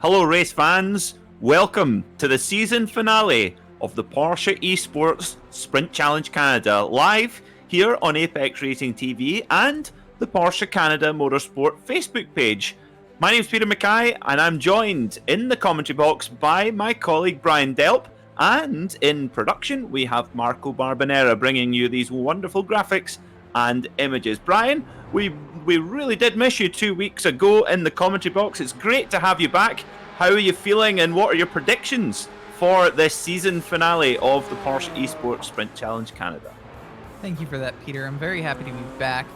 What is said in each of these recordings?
Hello race fans, welcome to the season finale of the Porsche Esports Sprint Challenge Canada, live here on Apex Racing TV and the Porsche Canada Motorsport Facebook page. My name's Peter Mackay and I'm joined in the commentary box by my colleague Brian Delp, and in production we have Marco Barbanera bringing you these wonderful graphics and images. Brian, we really did miss you 2 weeks ago in the commentary box. It's great to have you back. How are you feeling and what are your predictions for this season finale of the Porsche Esports Sprint Challenge Canada? Thank you for that, Peter. I'm very happy to be back.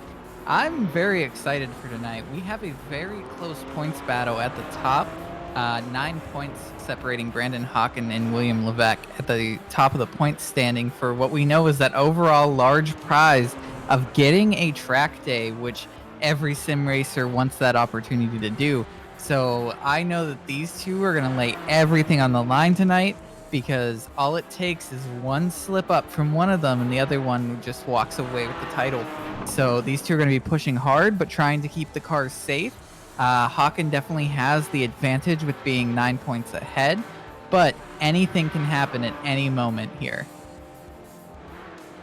I'm very excited for tonight. We have a very close points battle at the top. 9 points separating Brandon Hawken and William Levesque at the top of the points standing for what we know is that overall large prize of getting a track day, which every sim racer wants that opportunity to do. So I know that these two are going to lay everything on the line tonight, because all it takes is one slip up from one of them and the other one just walks away with the title. So these two are going to be pushing hard, but trying to keep the cars safe. Hawken definitely has the advantage with being 9 points ahead, but anything can happen at any moment here.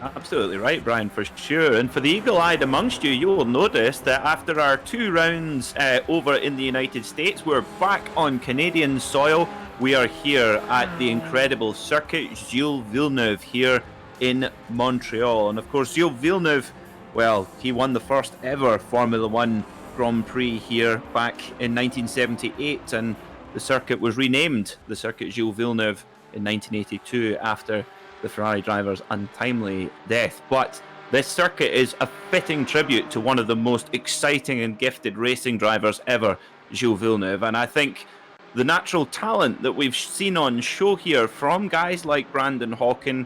Absolutely right, Brian, for sure. And for the eagle-eyed amongst you, you will notice that after our 2 rounds over in the United States, we're back on Canadian soil. We are here at the incredible circuit Gilles Villeneuve here in Montreal. And of course, Gilles Villeneuve, well, he won the first ever Formula One Grand Prix here back in 1978, and the circuit was renamed the Circuit Gilles Villeneuve in 1982 after the Ferrari driver's untimely death. But this circuit is a fitting tribute to one of the most exciting and gifted racing drivers ever, Gilles Villeneuve. And I think the natural talent that we've seen on show here from guys like Brandon Hawken,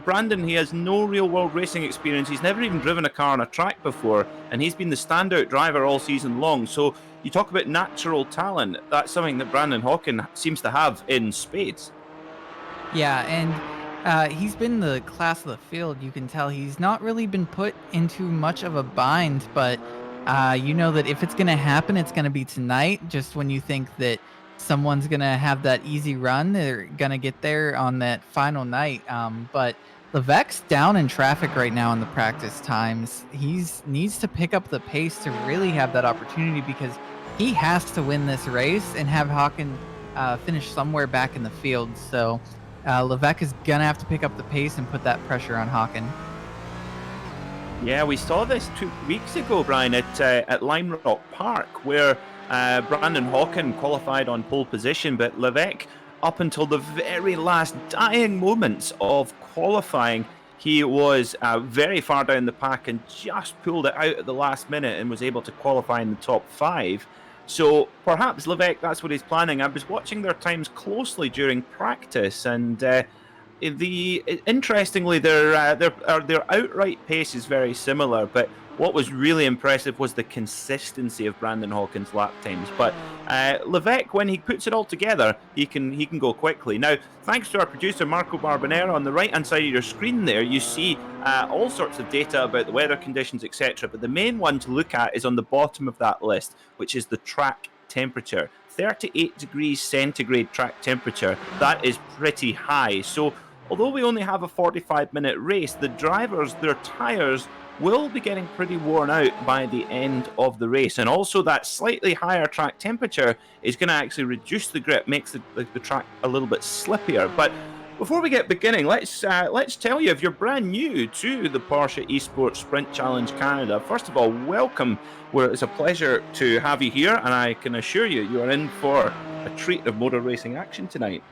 Brandon, he has no real world racing experience. He's never even driven a car on a track before, and he's been the standout driver all season long. So you talk about natural talent, that's something that Brandon Hawken seems to have in spades. Yeah, and he's been the class of the field. You can tell he's not really been put into much of a bind, but you know that if it's going to happen, it's going to be tonight. Just when you think that someone's going to have that easy run, they're going to get there on that final night. But Levesque's down in traffic right now in the practice times. He needs to pick up the pace to really have that opportunity, because he has to win this race and have Hawken finish somewhere back in the field. So Levesque is going to have to pick up the pace and put that pressure on Hawken. Yeah, we saw this 2 weeks ago, Brian, at Lime Rock Park, where Brandon Hawken qualified on pole position, but Levesque, up until the very last dying moments of qualifying, he was very far down the pack and just pulled it out at the last minute and was able to qualify in the top 5. So perhaps Levesque, that's what he's planning. I was watching their times closely during practice, and interestingly, their outright pace is very similar. But what was really impressive was the consistency of Brandon Hawken's lap times. But Levesque, when he puts it all together, he can go quickly. Now, thanks to our producer Marco Barbanera, on the right-hand side of your screen there, you see all sorts of data about the weather conditions, etc. But the main one to look at is on the bottom of that list, which is the track temperature. 38 degrees centigrade track temperature. That is pretty high. So although we only have a 45-minute race, the drivers, their tyres will be getting pretty worn out by the end of the race. And also that slightly higher track temperature is going to actually reduce the grip, makes the track a little bit slippier. But before we get beginning, let's tell you, if you're brand new to the Porsche Esports Sprint Challenge Canada, first of all, welcome. It's a pleasure to have you here, and I can assure you, you are in for a treat of motor racing action tonight.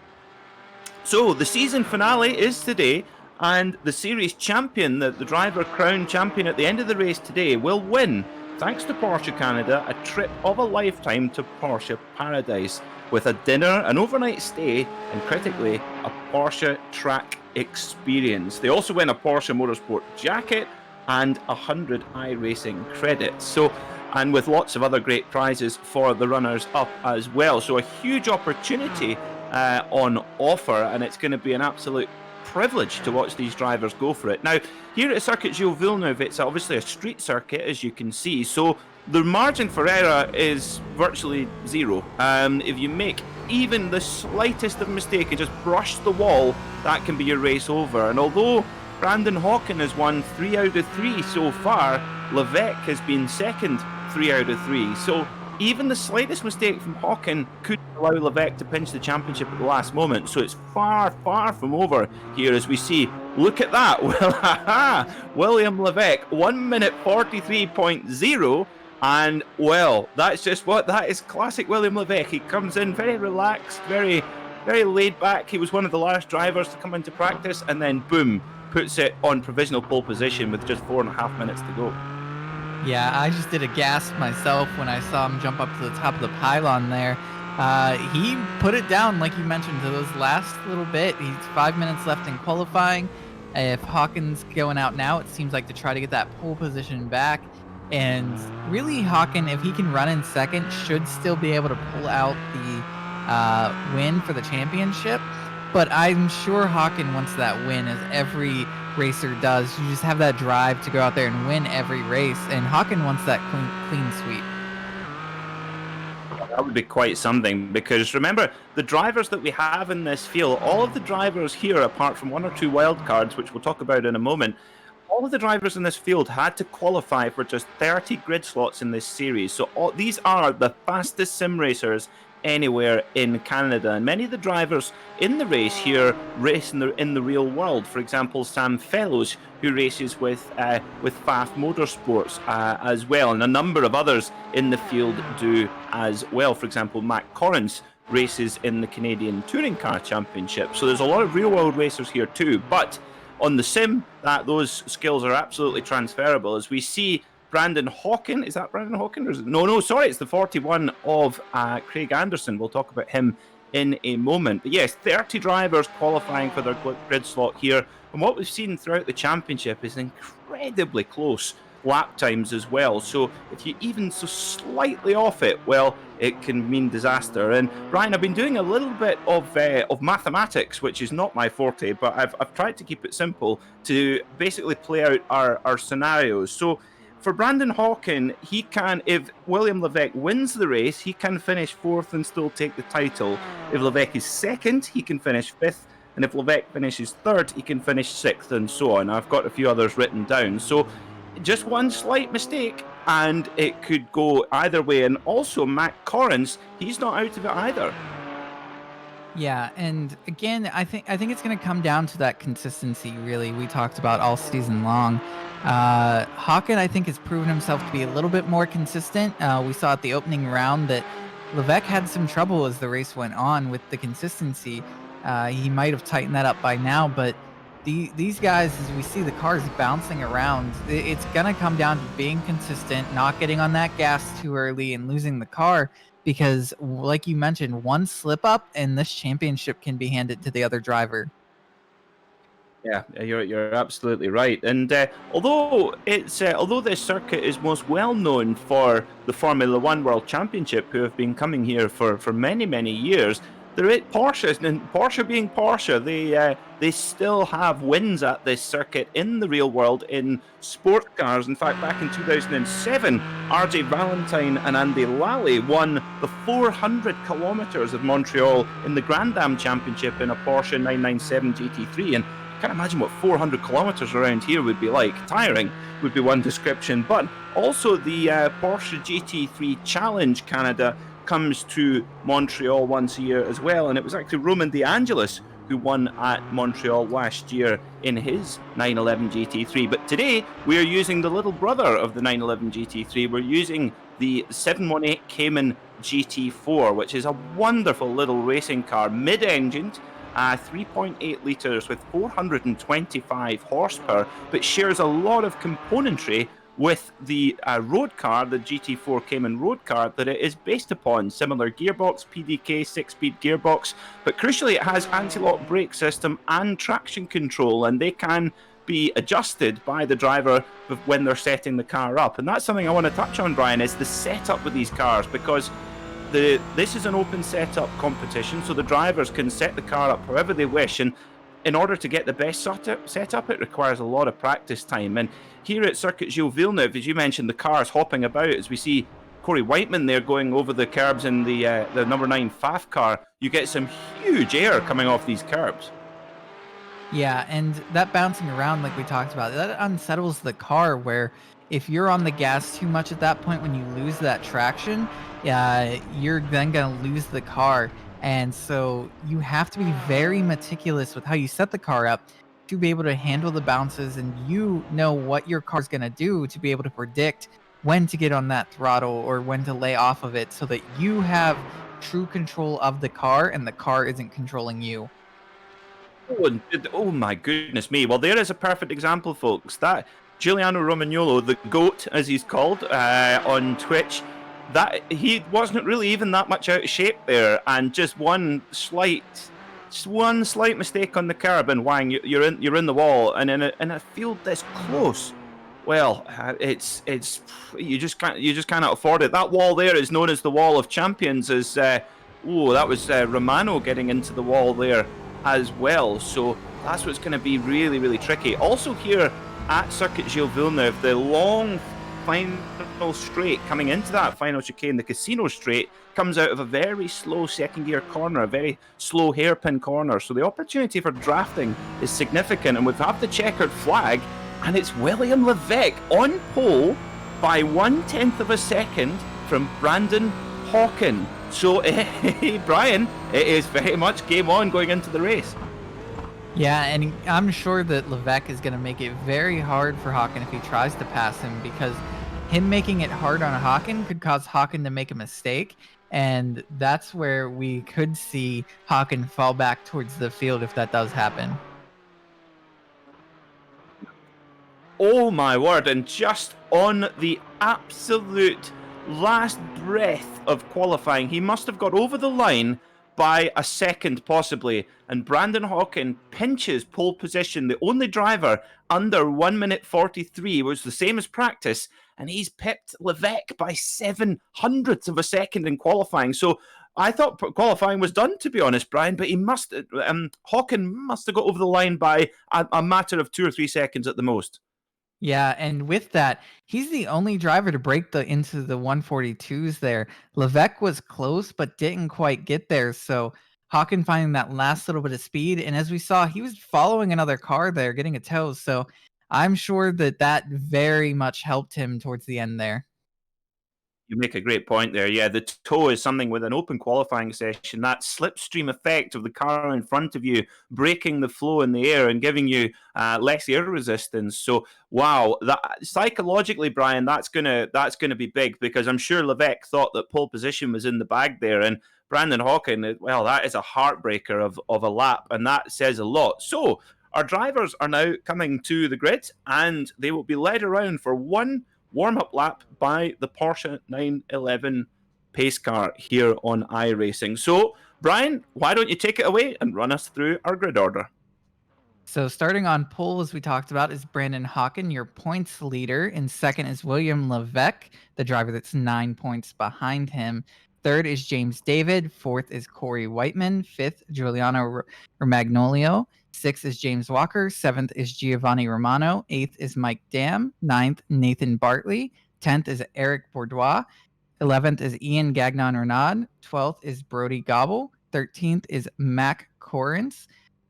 So the season finale is today, and the series champion, the driver crown champion at the end of the race today, will win, thanks to Porsche Canada, a trip of a lifetime to Porsche Paradise, with a dinner, an overnight stay, and critically, a Porsche track experience. They also win a Porsche Motorsport jacket and 100 iRacing credits. So, and with lots of other great prizes for the runners up as well. So a huge opportunity on offer, and it's going to be an absolute privilege to watch these drivers go for it. Now, here at Circuit Gilles Villeneuve, it's obviously a street circuit, as you can see, so the margin for error is virtually zero. If you make even the slightest of mistake and just brush the wall, that can be your race over. And although Brandon Hawken has won 3 out of 3 so far, Levesque has been second 3 out of 3. So even the slightest mistake from Hawken could allow Levesque to pinch the championship at the last moment. So it's far, far from over here as we see. Look at that. Well, William Levesque, 1 minute 43.0. And, well, that's just what that is. Classic William Levesque. He comes in very relaxed, very, very laid back. He was one of the last drivers to come into practice, and then, boom, puts it on provisional pole position with just 4.5 minutes to go. Yeah, I just did a gasp myself when I saw him jump up to the top of the pylon there. He put it down, like you mentioned, to those last little bit. He's 5 minutes left in qualifying. If Hawken's going out now, it seems like to try to get that pole position back. And really, Hawken, if he can run in second, should still be able to pull out the win for the championship. But I'm sure Hawken wants that win, as every racer does. You just have that drive to go out there and win every race, and Hawken wants that clean sweep. That would be quite something, because remember, the drivers that we have in this field, all of the drivers here, apart from 1 or 2 wildcards, which we'll talk about in a moment, all of the drivers in this field had to qualify for just 30 grid slots in this series. So these are the fastest sim racers anywhere in Canada, and many of the drivers in the race here race in the real world. For example, Sam Fellows, who races with FAF Motorsports as well, and a number of others in the field do as well. For example, Matt Corrins races in the Canadian Touring Car Championship. So there's a lot of real world racers here too, but on the sim, those skills are absolutely transferable. As we see Brandon Hawken, is that Brandon Hawken? Or is it? No, sorry, it's the 41 of Craig Anderson. We'll talk about him in a moment. But yes, 30 drivers qualifying for their grid slot here. And what we've seen throughout the championship is incredibly close lap times as well. So if you even so slightly off it, well, it can mean disaster. And Brian, I've been doing a little bit of mathematics, which is not my forte, but I've tried to keep it simple to basically play out our scenarios. So for Brandon Hawken, he can, if William Levesque wins the race, he can finish 4th and still take the title. If Levesque is 2nd, he can finish 5th. And if Levesque finishes 3rd, he can finish 6th, and so on. I've got a few others written down. So just one slight mistake and it could go either way. And also Matt Corrins, he's not out of it either. Yeah, and again, I think it's going to come down to that consistency, really, we talked about all season long. Hawken, I think, has proven himself to be a little bit more consistent. We saw at the opening round that Levesque had some trouble as the race went on with the consistency. He might have tightened that up by now, but these guys, as we see the cars bouncing around, it's going to come down to being consistent, not getting on that gas too early and losing the car, because like you mentioned, one slip up and this championship can be handed to the other driver. Yeah, you're absolutely right. And although this circuit is most well known for the Formula One World Championship, who have been coming here for many years, Porsche being Porsche, they still have wins at this circuit in the real world in sport cars. In fact, back in 2007, RJ Valentine and Andy Lally won the 400 kilometers of Montreal in the Grand Am Championship in a Porsche 997 GT3. And I can't imagine what 400 kilometers around here would be like. Tiring would be one description. But also the Porsche GT3 Challenge Canada comes to Montreal once a year as well, and it was actually Roman De Angelis who won at Montreal last year in his 911 GT3. But today we are using the little brother of the 911 GT3. We're using the 718 Cayman GT4, which is a wonderful little racing car, mid-engined, 3.8 litres with 425 horsepower, but shares a lot of componentry with the road car, the GT4 Cayman road car, that it is based upon. Similar gearbox, PDK 6-speed gearbox, but crucially it has anti-lock brake system and traction control, and they can be adjusted by the driver when they're setting the car up. And that's something I want to touch on, Brian, is the setup with these cars, because this is an open setup competition, so the drivers can set the car up however they wish. And in order to get the best setup, it requires a lot of practice time. And here at Circuit Gilles Villeneuve, as you mentioned, the cars hopping about as we see Corey Whiteman there going over the curbs in the number 9 FAF car. You get some huge air coming off these curbs. Yeah, and that bouncing around like we talked about, that unsettles the car where if you're on the gas too much at that point when you lose that traction, you're then going to lose the car. And so you have to be very meticulous with how you set the car up to be able to handle the bounces, and you know what your car's going to do to be able to predict when to get on that throttle or when to lay off of it so that you have true control of the car and the car isn't controlling you. Oh my goodness me. Well, there is a perfect example, folks. That Giuliano Romagnolo, the GOAT, as he's called on Twitch, that he wasn't really even that much out of shape there, and just one slight mistake on the curb, and whang, you're in the wall, and in a field this close. Well, it's you just cannot afford it. That wall there is known as the Wall of Champions. As that was Romano getting into the wall there as well. So that's what's going to be really, really tricky. Also here at Circuit Gilles Villeneuve, the long final straight coming into that final chicane, the Casino straight, comes out of a very slow second gear corner, a very slow hairpin corner. So the opportunity for drafting is significant, and we have the checkered flag, and it's William Levesque on pole by 1/10 of a second from Brandon Hawken. So, Brian, it is very much game on going into the race. Yeah, and I'm sure that Levesque is going to make it very hard for Hawken if he tries to pass him, because him making it hard on Hawken could cause Hawken to make a mistake, and that's where we could see Hawken fall back towards the field if that does happen. Oh my word, and just on the absolute last breath of qualifying, he must have got over the line by a second possibly, and Brandon Hawken pinches pole position. The only driver under 1 minute 43 was the same as practice, and he's pipped Levesque by 7/100ths of a second in qualifying. So I thought qualifying was done, to be honest, Brian, but Hawken must have got over the line by a matter of 2 or 3 seconds at the most. Yeah, and with that, he's the only driver to break into the 142s there. Levesque was close, but didn't quite get there. So Hawken finding that last little bit of speed. And as we saw, he was following another car there, getting a tow. So I'm sure that very much helped him towards the end there. You make a great point there. Yeah, the toe is something with an open qualifying session, that slipstream effect of the car in front of you breaking the flow in the air and giving you less air resistance. So, wow, that psychologically, Brian, that's gonna be big, because I'm sure Levesque thought that pole position was in the bag there, and Brandon Hawken, well, that is a heartbreaker of a lap, and that says a lot. So, our drivers are now coming to the grid, and they will be led around for one warm-up lap by the Porsche 911 pace car here on iRacing. So, Brian, why don't you take it away and run us through our grid order? So starting on pole, as we talked about, is Brandon Hawken, your points leader. In second is William Levesque, the driver that's 9 points behind him. Third is James David. Fourth is Corey Whiteman. Fifth, Giuliano Romagnolo. Sixth is James Walker. Seventh is Giovanni Romano. Eighth is Mike Dam. Ninth, Nathan Bartley. 10th is Eric Bourdois. 11th is Ian Gagnon Renaud. 12th is Brody Gobble. 13th is Mac Corrins.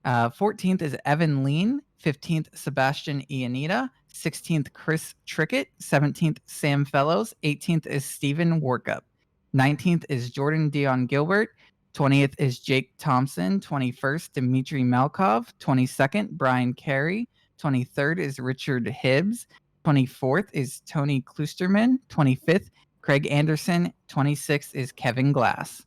14th is Evan Lean. 15th, Sebastian Ianita. 16th, Chris Trickett. 17th, Sam Fellows. 18th is Stephen Workup. 19th is Jordan Dion Gilbert. 20th is Jake Thompson. 21st, Dmitry Malkov. 22nd, Brian Carey. 23rd is Richard Hibbs. 24th is Tony Klusterman. 25th, Craig Anderson. 26th is Kevin Glass.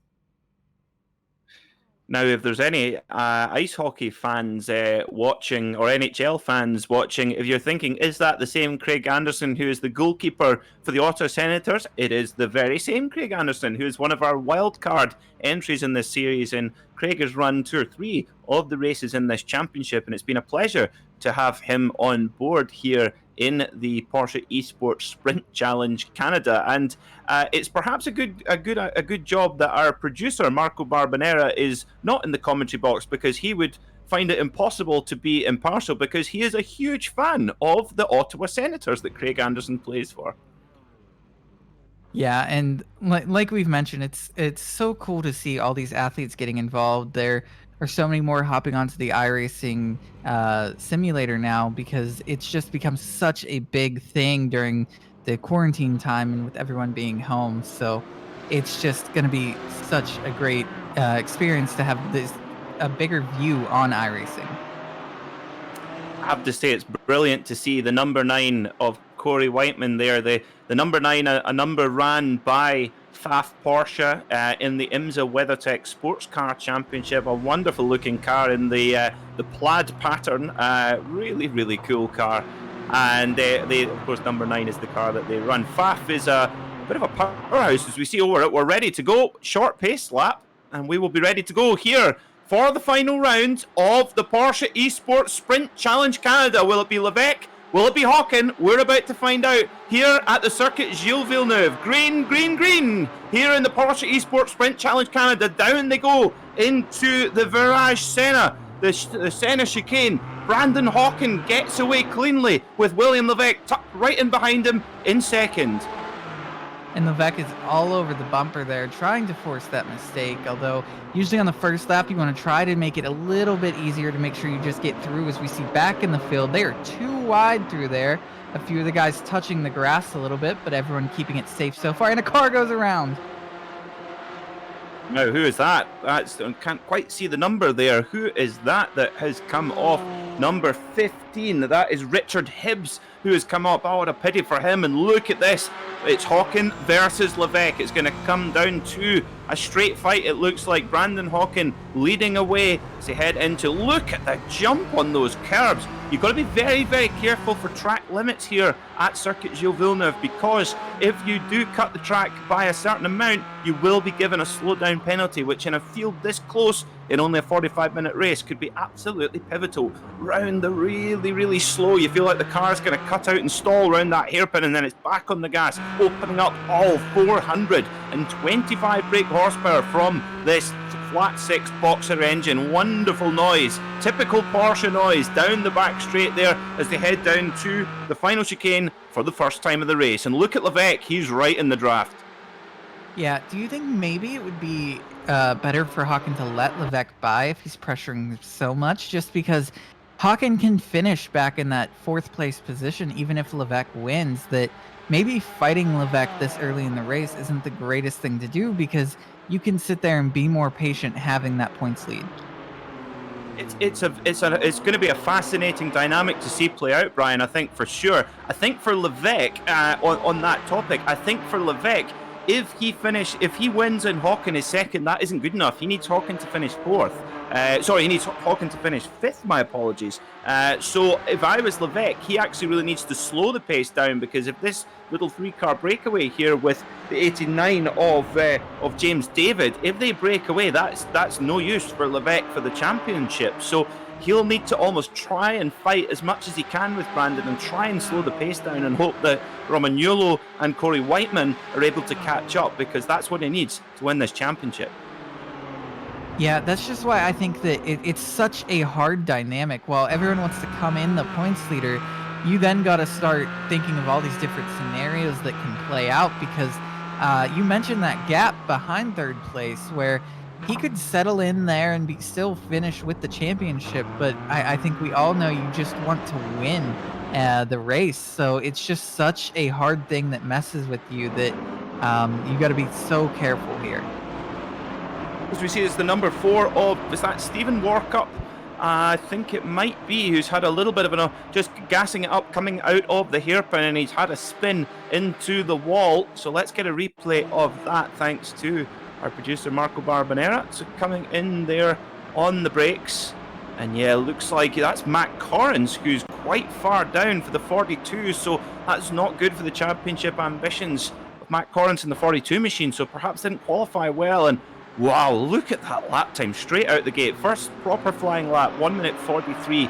Now, if there's any ice hockey fans watching, or NHL fans watching, if you're thinking, is that the same Craig Anderson who is the goalkeeper for the Ottawa Senators? It is the very same Craig Anderson, who is one of our wild card entries in this series. And Craig has run 2 or 3 of the races in this championship, and it's been a pleasure to have him on board here in the Porsche Esports Sprint Challenge Canada. And it's perhaps a good job that our producer Marco Barbanera is not in the commentary box, because he would find it impossible to be impartial because he is a huge fan of the Ottawa Senators that Craig Anderson plays for. Yeah, and like we've mentioned, it's so cool to see all these athletes getting involved. There are so many more hopping onto the iRacing simulator now because it's just become such a big thing during the quarantine time and with everyone being home. So it's just going to be such a great experience to have this a bigger view on iRacing. I have to say it's brilliant to see the number 9 of Corey Whiteman there. The number 9, a number ran by Faf Porsche in the IMSA WeatherTech Sports Car Championship. A wonderful looking car in the plaid pattern. Really, really cool car. And they, of course, number 9 is the car that they run. Faf is a bit of a powerhouse as we see over it. We're ready to go. Short pace lap. And we will be ready to go here for the final round of the Porsche Esports Sprint Challenge Canada. Will it be Levesque? Will it be Hawken? We're about to find out here at the circuit Gilles Villeneuve. Green, green, green. Here in the Porsche Esports Sprint Challenge Canada. Down they go into the Virage Senna. The Senna chicane. Brandon Hawken gets away cleanly with William Levesque tucked right in behind him in second. And Levesque is all over the bumper there, trying to force that mistake. Although, usually on the first lap, you want to try to make it a little bit easier to make sure you just get through. As we see back in the field, they are too wide through there. A few of the guys touching the grass a little bit, but everyone keeping it safe so far. And a car goes around. Now, who is that? I can't quite see the number there. Who is that has come off number 15? That is Richard Hibbs, who has come up. Oh, what a pity for him. And look at this. It's Hawken versus Levesque. It's going to come down to a straight fight. It looks like Brandon Hawken leading away as they head into. Look at the jump on those curbs. You've got to be very, very careful for track limits here at Circuit Gilles Villeneuve, because if you do cut the track by a certain amount, you will be given a slowdown penalty, which in a field this close in only a 45-minute race could be absolutely pivotal. Round the really, really slow, you feel like the car's going to cut out and stall around that hairpin, and then it's back on the gas, opening up all 425 brake horsepower from this flat 6 boxer engine. Wonderful noise, typical Porsche noise down the back straight there as they head down to the final chicane for the first time of the race. And look at Levesque, he's right in the draft. Yeah, do you think maybe it would be better for Hawken to let Levesque by if he's pressuring so much, just because Hawken can finish back in that 4th place position even if Levesque wins? That maybe fighting Levesque this early in the race isn't the greatest thing to do, because you can sit there and be more patient having that points lead. It's going to be a fascinating dynamic to see play out, Brian. I think for sure. I think for Levesque on that topic, I think for Levesque, if he wins and Hawken is second, that isn't good enough. He needs Hawken to finish 4th. He needs Hawken to finish 5th, my apologies. So if I was Levesque, he actually really needs to slow the pace down, because if this little 3-car breakaway here with the 89 of James David, if they break away, that's no use for Levesque for the championship. So he'll need to almost try and fight as much as he can with Brandon and try and slow the pace down and hope that Romagnolo and Corey Whiteman are able to catch up, because that's what he needs to win this championship. Yeah, that's just why I think that it's such a hard dynamic. While everyone wants to come in the points leader, you then got to start thinking of all these different scenarios that can play out, because you mentioned that gap behind 3rd place where he could settle in there and still finish with the championship. But I think we all know you just want to win the race. So it's just such a hard thing that messes with you that you got to be so careful here. As we see, it's the number 4 of, is that Stephen Warkup? I think it might be, who's had a little bit of just gassing it up coming out of the hairpin, and he's had a spin into the wall. So let's get a replay of that, thanks to our producer Marco Barbanera. So coming in there on the brakes, and yeah, looks like that's Matt Corrins, who's quite far down for the 42, so that's not good for the championship ambitions of Matt Corrins in the 42 machine, so perhaps didn't qualify well. And wow, look at that lap time straight out the gate. First proper flying lap, 1 minute 43.4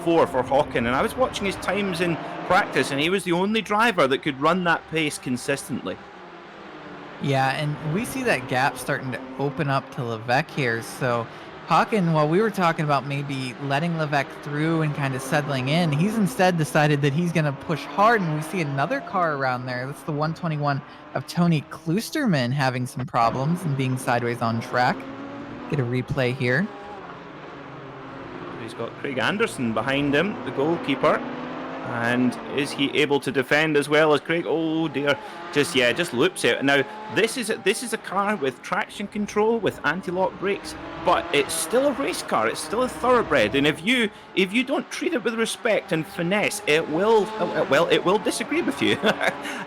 for Hawken. And I was watching his times in practice, and he was the only driver that could run that pace consistently. Yeah, and we see that gap starting to open up to Levesque here. So Hawken, while we were talking about maybe letting Levesque through and kind of settling in, he's instead decided that he's going to push hard, and we see another car around there. That's the 121 of Tony Kloosterman having some problems and being sideways on track. Get a replay here. He's got Craig Anderson behind him, the goalkeeper. And is he able to defend as well as Craig? Oh dear, just loops it. Now this is a car with traction control, with anti-lock brakes, but it's still a race car. It's still a thoroughbred, and if you don't treat it with respect and finesse, it will disagree with you.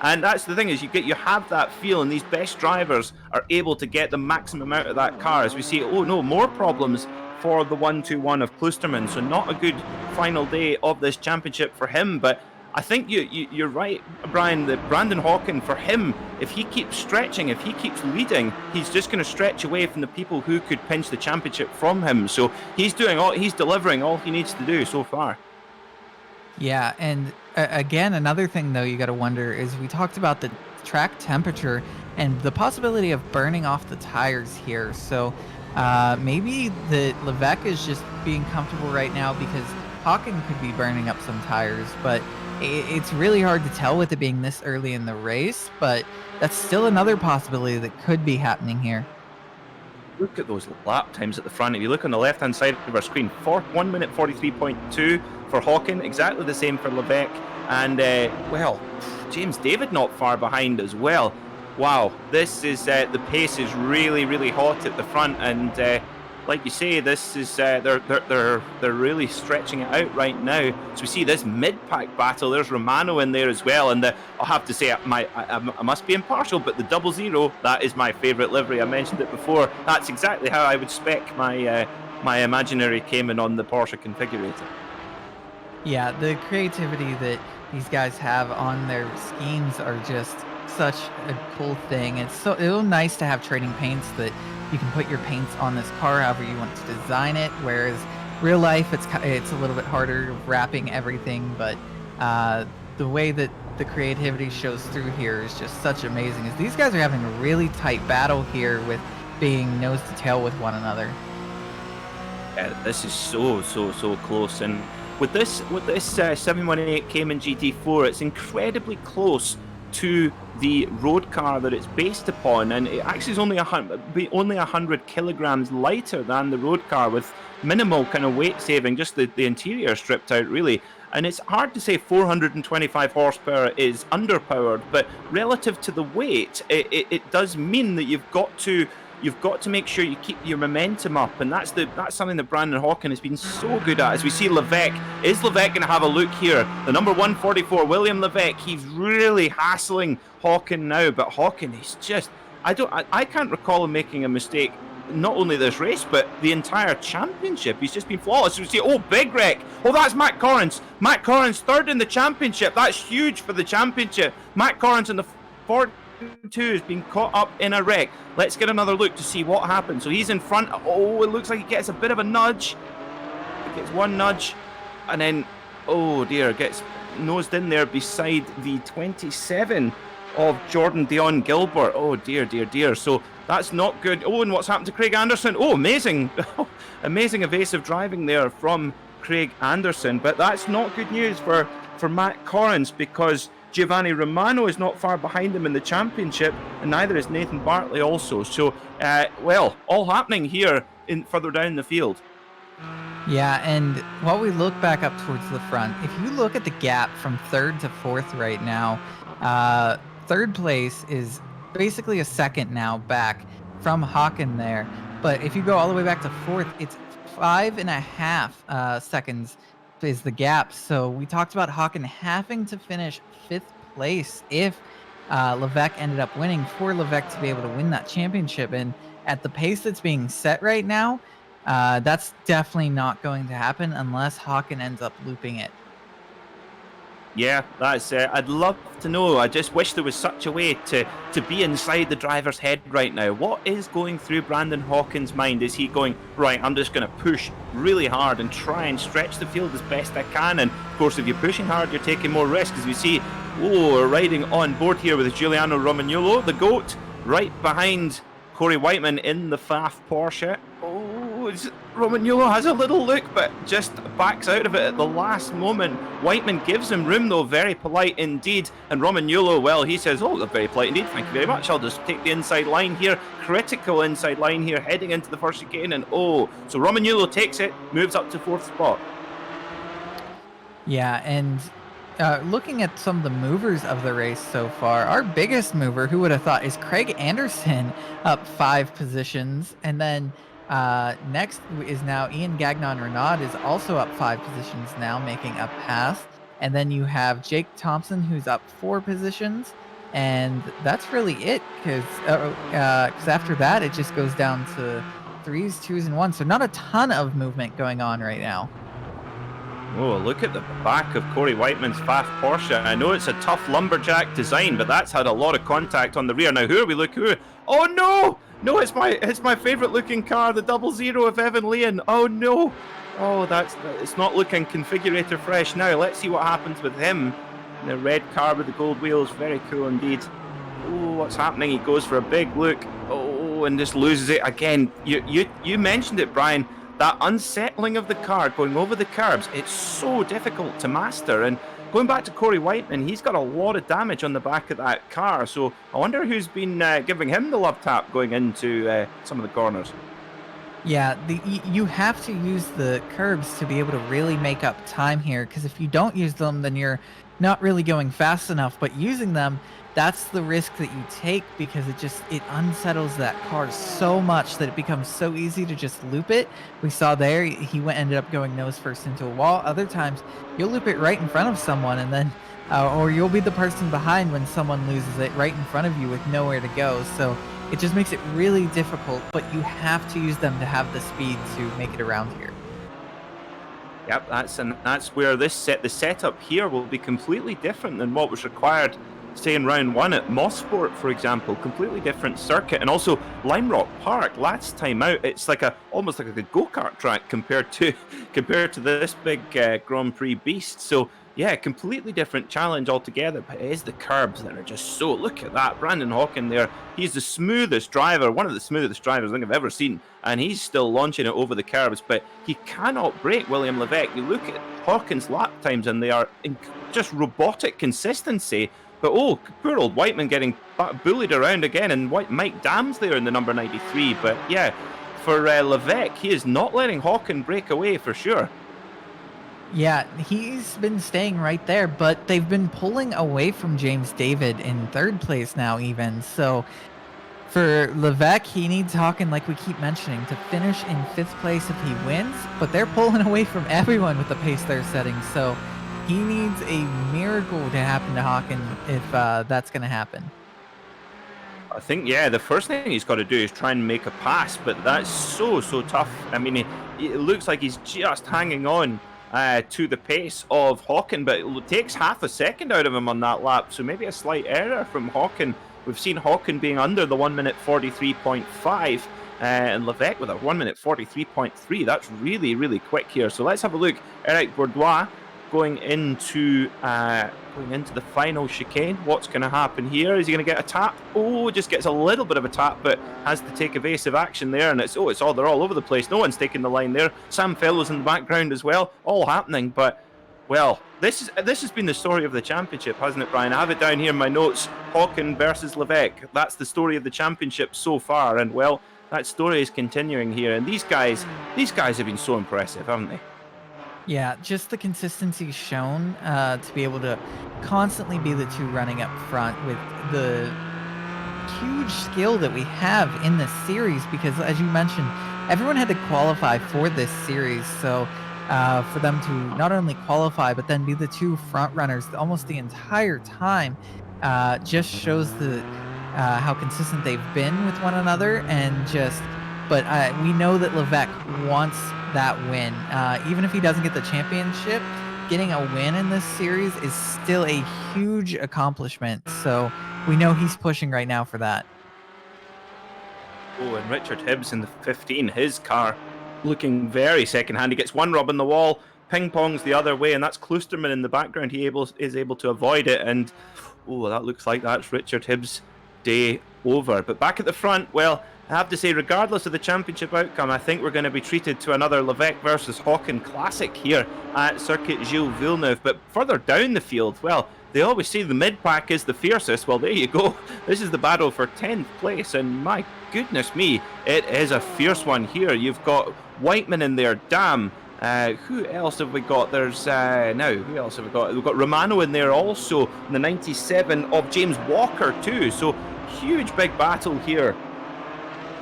And that's the thing, is you have that feel, and these best drivers are able to get the maximum out of that car. As we see, oh no, more problems for the 121 of Kloosterman. So not a good final day of this championship for him. But I think you're right, Brian, that Brandon Hawken, for him, if he keeps stretching, if he keeps leading, he's just going to stretch away from the people who could pinch the championship from him. So he's delivering all he needs to do so far. Yeah, and again, another thing though you got to wonder is, we talked about the track temperature and the possibility of burning off the tires here. So maybe the Levesque is just being comfortable right now because Hawken could be burning up some tires, but it's really hard to tell with it being this early in the race, but that's still another possibility that could be happening here. Look at those lap times at the front. If you look on the left-hand side of our screen, 1 minute 43.2 for Hawken, exactly the same for Levesque, and well, James David not far behind as well. Wow, this is the pace is really, really hot at the front, and like you say, this is they're really stretching it out right now. So we see this mid-pack battle. There's Romano in there as well, and I'll have to say I must be impartial, but the 00, that is my favourite livery. I mentioned it before. That's exactly how I would spec my imaginary Cayman on the Porsche configurator. Yeah, the creativity that these guys have on their schemes are just such a cool thing. It's so nice to have trading paints that you can put your paints on this car however you want to design it, whereas real life it's a little bit harder wrapping everything, but the way that the creativity shows through here is just such amazing, as these guys are having a really tight battle here with being nose to tail with one another. Yeah, this is so close, and with this 718 Cayman GT4, it's incredibly close to the road car that it's based upon, and it actually is only 100 kilograms lighter than the road car, with minimal kind of weight saving, just the interior stripped out really. And it's hard to say 425 horsepower is underpowered, but relative to the weight, it does mean that you've got to make sure you keep your momentum up, and that's something that Brandon Hawken has been so good at. As we see Levesque, is Levesque going to have a look here? The number 144, William Levesque, he's really hassling Hawken now, but Hawken is just, I can't recall him making a mistake, not only this race, but the entire championship. He's just been flawless. We see, oh, big wreck. Oh, that's Matt Corrins. Matt Corrins third in the championship. That's huge for the championship. Matt Corrins in the 42 has been caught up in a wreck. Let's get another look to see what happens. So he's in front. Oh, it looks like he gets a bit of a nudge. He gets one nudge, and then, oh dear, gets nosed in there beside the 27 of Jordan Dion Gilbert. Oh dear, dear, dear. So that's not good. Oh, and what's happened to Craig Anderson? Oh, amazing. Amazing evasive driving there from Craig Anderson. But that's not good news for Matt Corrins, because Giovanni Romano is not far behind him in the championship, and neither is Nathan Bartley also. So, well, all happening here further down the field. Yeah, and while we look back up towards the front, if you look at the gap from third to fourth right now, third place is basically a second now back from Hawken there. But if you go all the way back to fourth, it's 5.5 seconds is the gap. So we talked about Hawken having to finish fifth place if Levesque ended up winning, for Levesque to be able to win that championship. And at the pace that's being set right now, that's definitely not going to happen unless Hawken ends up looping it. Yeah, that's I'd love to know. I just wish there was such a way to be inside the driver's head right now. What is going through Brandon Hawken's mind? Is he going, right, I'm just going to push really hard and try and stretch the field as best I can? And of course, if you're pushing hard, you're taking more risks. As we see, oh, we're riding on board here with Giuliano Romagnolo, the GOAT, right behind Corey Whiteman in the Pfaff Porsche. Oh, Romagnolo has a little look, but just backs out of it at the last moment. Whiteman gives him room, though, very polite indeed. And Romagnolo, well, he says, oh, they're very polite indeed, thank you very much. I'll just take the inside line here, critical inside line here, heading into the first chicane. And so Romagnolo takes it, moves up to 4th spot. Yeah, and looking at some of the movers of the race so far, our biggest mover, who would have thought, is Craig Anderson, up 5 positions. And then next is now Ian Gagnon-Renaud is also up 5 positions now, making a pass. And then you have Jake Thompson, who's up 4 positions. And that's really it, because after that, it just goes down to 3s, 2s, and 1s. So not a ton of movement going on right now. Oh, look at the back of Corey Whiteman's fast Porsche. I know it's a tough lumberjack design, but that's had a lot of contact on the rear. Now, who are we looking at? Oh, no! No, it's my favourite looking car, the 00 of Evan Leon. Oh, no! Oh, it's not looking configurator fresh now. Let's see what happens with him. The red car with the gold wheels, very cool indeed. Oh, what's happening? He goes for a big look. Oh, and just loses it again. You mentioned it, Brian. That unsettling of the car going over the curbs, it's so difficult to master. And going back to Corey Whiteman, he's got a lot of damage on the back of that car. So I wonder who's been giving him the love tap going into some of the corners. Yeah, you have to use the curbs to be able to really make up time here, because if you don't use them, then you're not really going fast enough. But using them, that's the risk that you take, because it unsettles that car so much that it becomes so easy to just loop it. We saw there, he ended up going nose first into a wall. Other times, you'll loop it right in front of someone, and then, or you'll be the person behind when someone loses it right in front of you with nowhere to go. So it just makes it really difficult, but you have to use them to have the speed to make it around here. Yep, that's where the setup here will be completely different than what was required, say, in round 1 at Mosport, for example. Completely different circuit. And also Lime Rock Park, last time out, it's like almost like a go-kart track compared to this big Grand Prix beast. So yeah, completely different challenge altogether, but it is the curbs that are just so... Look at that, Brandon Hawken there. He's the smoothest driver, one of the smoothest drivers I think I've ever seen, and he's still launching it over the curbs, but he cannot break William Levesque. You look at Hawken's lap times, and they are just robotic consistency. But oh, poor old Whiteman getting bullied around again, and Mike Dam's there in the number 93. But yeah, for Levesque, he is not letting Hawken break away for sure. Yeah, he's been staying right there, but they've been pulling away from James David in 3rd place now even. So for Levesque, he needs Hawken, like we keep mentioning, to finish in 5th place if he wins, but they're pulling away from everyone with the pace they're setting. So he needs a miracle to happen to Hawken if that's going to happen. I think, yeah, the first thing he's got to do is try and make a pass, but that's so tough. I mean, it looks like he's just hanging on to the pace of Hawken, but it takes half a second out of him on that lap, so maybe a slight error from Hawken. We've seen Hawken being under the 1 minute 43.5, and Levesque with a 1 minute 43.3. That's really, really quick here. So let's have a look. Eric Bourdois going into the final chicane. What's going to happen here? Is he going to get a tap? Oh, just gets a little bit of a tap, but has to take evasive action there. And they're all over the place. No one's taking the line there. Sam Fellows in the background as well. All happening, but well, this has been the story of the championship, hasn't it, Brian? I have it down here in my notes. Hawken versus Levesque. That's the story of the championship so far, and well, that story is continuing here. And these guys have been so impressive, haven't they? Yeah, just the consistency shown to be able to constantly be the two running up front with the huge skill that we have in this series, because as you mentioned, everyone had to qualify for this series. So for them to not only qualify, but then be the two front runners almost the entire time just shows how consistent they've been with one another. But we know that Levesque wants that win. Even if he doesn't get the championship, getting a win in this series is still a huge accomplishment. So we know he's pushing right now for that. Oh, and Richard Hibbs in the 15, his car looking very second-hand. He gets one rub on the wall, ping-pongs the other way, and that's Kloosterman in the background. He is able to avoid it, and oh, that looks like that's Richard Hibbs' day over. But back at the front, well, I have to say, regardless of the championship outcome, I think we're going to be treated to another Levesque versus Hawken classic here at Circuit Gilles Villeneuve. But further down the field, well, they always say the mid-pack is the fiercest. Well, there you go. This is the battle for 10th place, and my goodness me, it is a fierce one here. You've got Whiteman in there, damn. Who else have we got? There's who else have we got? We've got Romano in there also, the 97 of James Walker too. So huge big battle here.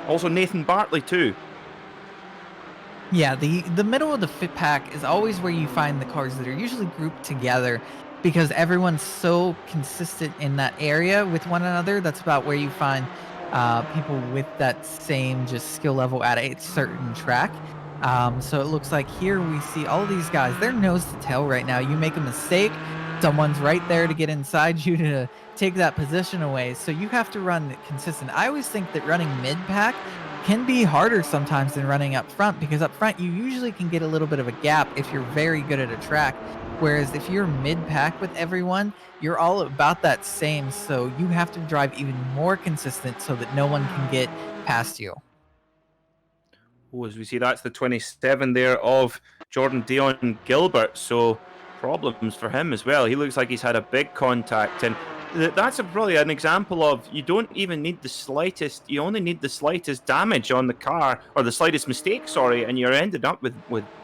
Also Nathan Bartley too. Yeah, the middle of the fit pack is always where you find the cars that are usually grouped together because everyone's so consistent in that area with one another. That's about where you find people with that same just skill level at a certain track. So it looks like here we see all of these guys. They're nose to tail right now. You make a mistake, someone's right there to get inside you to take that position away. So you have to run consistent. I always think that running mid-pack can be harder sometimes than running up front because up front you usually can get a little bit of a gap if you're very good at a track. Whereas if you're mid-pack with everyone, you're all about that same. So you have to drive even more consistent so that no one can get past you. Oh, as we see, that's the 27 there of Jordan Dion Gilbert. So problems for him as well. He looks like he's had a big contact, and that's probably an example of you don't even need the slightest. You only need the slightest damage on the car, or the slightest mistake, sorry, and you're ended up with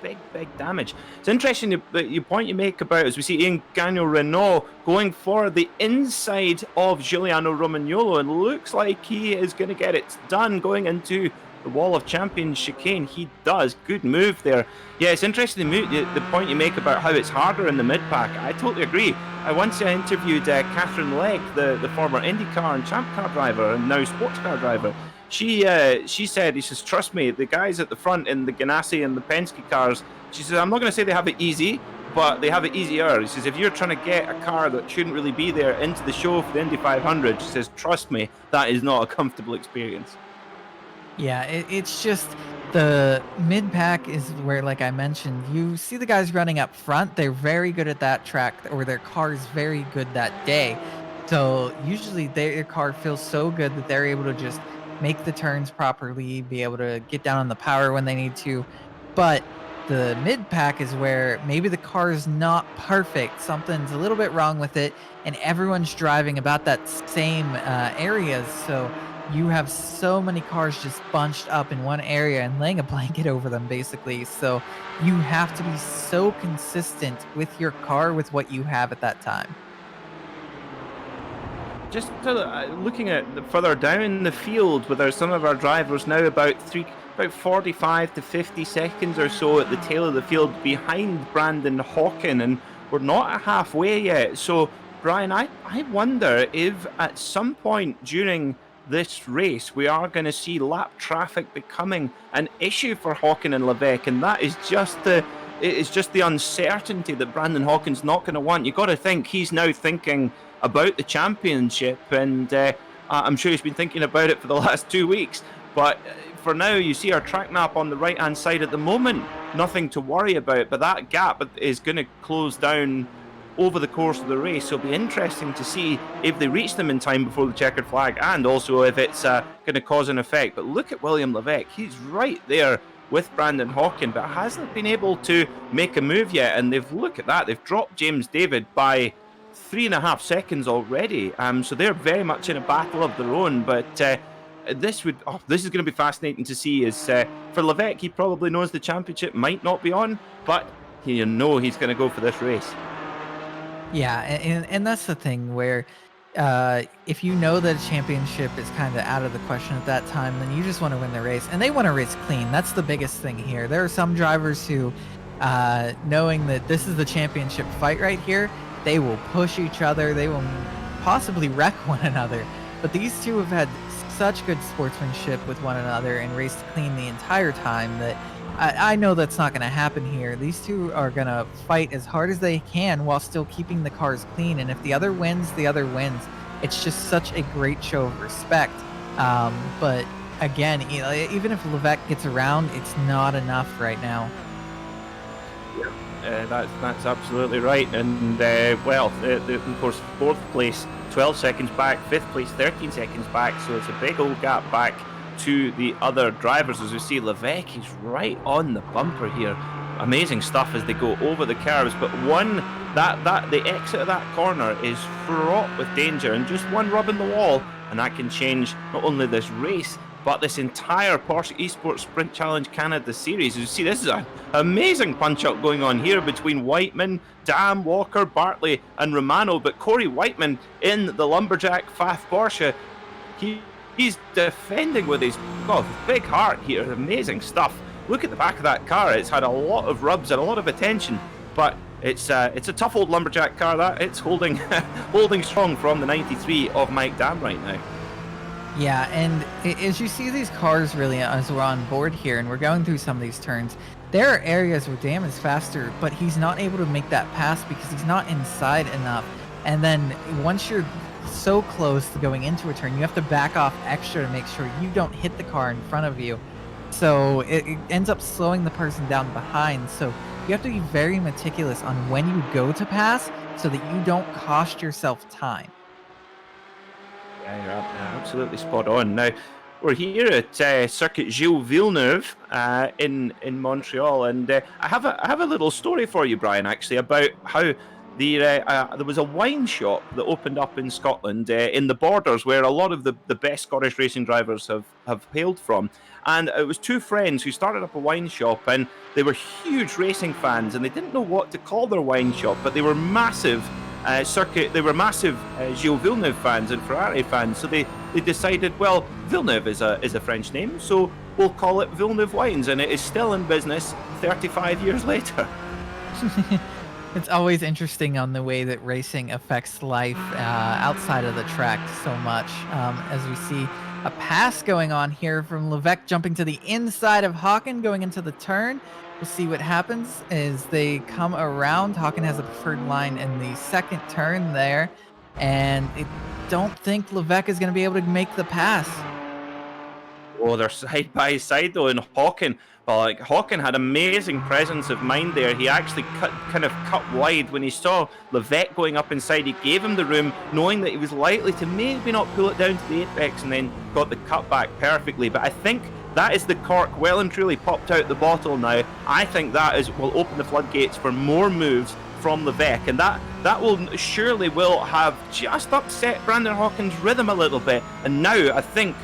big damage. It's interesting the point you make about, as we see Ian Gagnon Renault going for the inside of Giuliano Romagnolo, and looks like he is going to get it done going into the wall of champions chicane. He does. Good move there. Yeah, it's interesting the point you make about how it's harder in the mid-pack. I totally agree. I once interviewed Catherine Legg, the former IndyCar and Champ Car driver and now sports car driver. She says, trust me, the guys at the front in the Ganassi and the Penske cars, she says, I'm not going to say they have it easy, but they have it easier. She says, if you're trying to get a car that shouldn't really be there into the show for the Indy 500, she says, trust me, that is not a comfortable experience. Yeah, it's just the mid-pack is where, like I mentioned, you see the guys running up front. They're very good at that track, or their car is very good that day. So usually their car feels so good that they're able to just make the turns properly, be able to get down on the power when they need to. But the mid-pack is where maybe the car is not perfect. Something's a little bit wrong with it, and everyone's driving about that same areas. So you have so many cars just bunched up in one area and laying a blanket over them, basically. So you have to be so consistent with your car with what you have at that time. Just looking at further down the field, with some of our drivers now about 45 to 50 seconds or so at the tail of the field behind Brandon Hawken, and we're not halfway yet. So, Brian, I wonder if at some point during this race we are going to see lap traffic becoming an issue for Hawken and Levesque, and that is just the uncertainty that Brandon Hawken's not going to want. You got to think he's now thinking about the championship, and I'm sure he's been thinking about it for the last 2 weeks. But for now, you see our track map on the right hand side at the moment, nothing to worry about, but that gap is going to close down over the course of the race. So it'll be interesting to see if they reach them in time before the checkered flag, and also if it's going to cause an effect. But look at William Levesque. He's right there with Brandon Hawken, but hasn't been able to make a move yet. And look at that. They've dropped James David by 3.5 seconds already. So they're very much in a battle of their own. But this is going to be fascinating to see. For Levesque, he probably knows the championship might not be on, but he's going to go for this race. Yeah, and that's the thing where if you know that a championship is kind of out of the question at that time, then you just want to win the race. And they want to race clean. That's the biggest thing here. There are some drivers who, knowing that this is the championship fight right here, they will push each other. They will possibly wreck one another. But these two have had such good sportsmanship with one another and raced clean the entire time that I know that's not going to happen here. These two are going to fight as hard as they can while still keeping the cars clean. And if the other wins, the other wins. It's just such a great show of respect. But again, even if Levesque gets around, it's not enough right now. That's absolutely right. And of course, fourth place, 12 seconds back. Fifth place, 13 seconds back. So it's a big old gap back to the other drivers. As we see, Levesque, he's right on the bumper here. Amazing stuff as they go over the curves, but the exit of that corner is fraught with danger, and just one rub in the wall, and that can change not only this race, but this entire Porsche Esports Sprint Challenge Canada series. As you see, this is an amazing punch-up going on here between Whiteman, Dam, Walker, Bartley, and Romano. But Corey Whiteman in the Lumberjack Pfaff Porsche, he's defending with his big heart here. Amazing stuff. Look at the back of that car. It's had a lot of rubs and a lot of attention, but it's a tough old Lumberjack car. That it's holding holding strong from the 93 of Mike Dam right now. Yeah, and as you see these cars really as we're on board here and we're going through some of these turns, there are areas where Dam is faster, but he's not able to make that pass because he's not inside enough. And then once you're so close to going into a turn, you have to back off extra to make sure you don't hit the car in front of you. So it ends up slowing the person down behind. So you have to be very meticulous on when you go to pass so that you don't cost yourself time. Yeah, you're absolutely spot on. Now, we're here at Circuit Gilles Villeneuve in Montreal, and I have a little story for you, Brian, actually, about how there was a wine shop that opened up in Scotland in the borders where a lot of the best Scottish racing drivers have hailed from. And it was two friends who started up a wine shop, and they were huge racing fans, and they didn't know what to call their wine shop, but they were massive Gilles Villeneuve fans and Ferrari fans. So they decided, well, Villeneuve is a French name, so we'll call it Villeneuve Wines, and it is still in business 35 years later. It's always interesting on the way that racing affects life outside of the track so much. As we see a pass going on here from Levesque jumping to the inside of Hawken going into the turn. We'll see what happens as they come around. Hawken has a preferred line in the second turn there, and I don't think Levesque is going to be able to make the pass. Oh, they're side by side though, and Hawken had amazing presence of mind there. He actually cut wide when he saw Levesque going up inside. He gave him the room, knowing that he was likely to maybe not pull it down to the apex, and then got the cut back perfectly. But I think that is the cork well and truly popped out the bottle now. I think will open the floodgates for more moves from Levesque, and that will have just upset Brandon Hawkins' rhythm a little bit. And now I think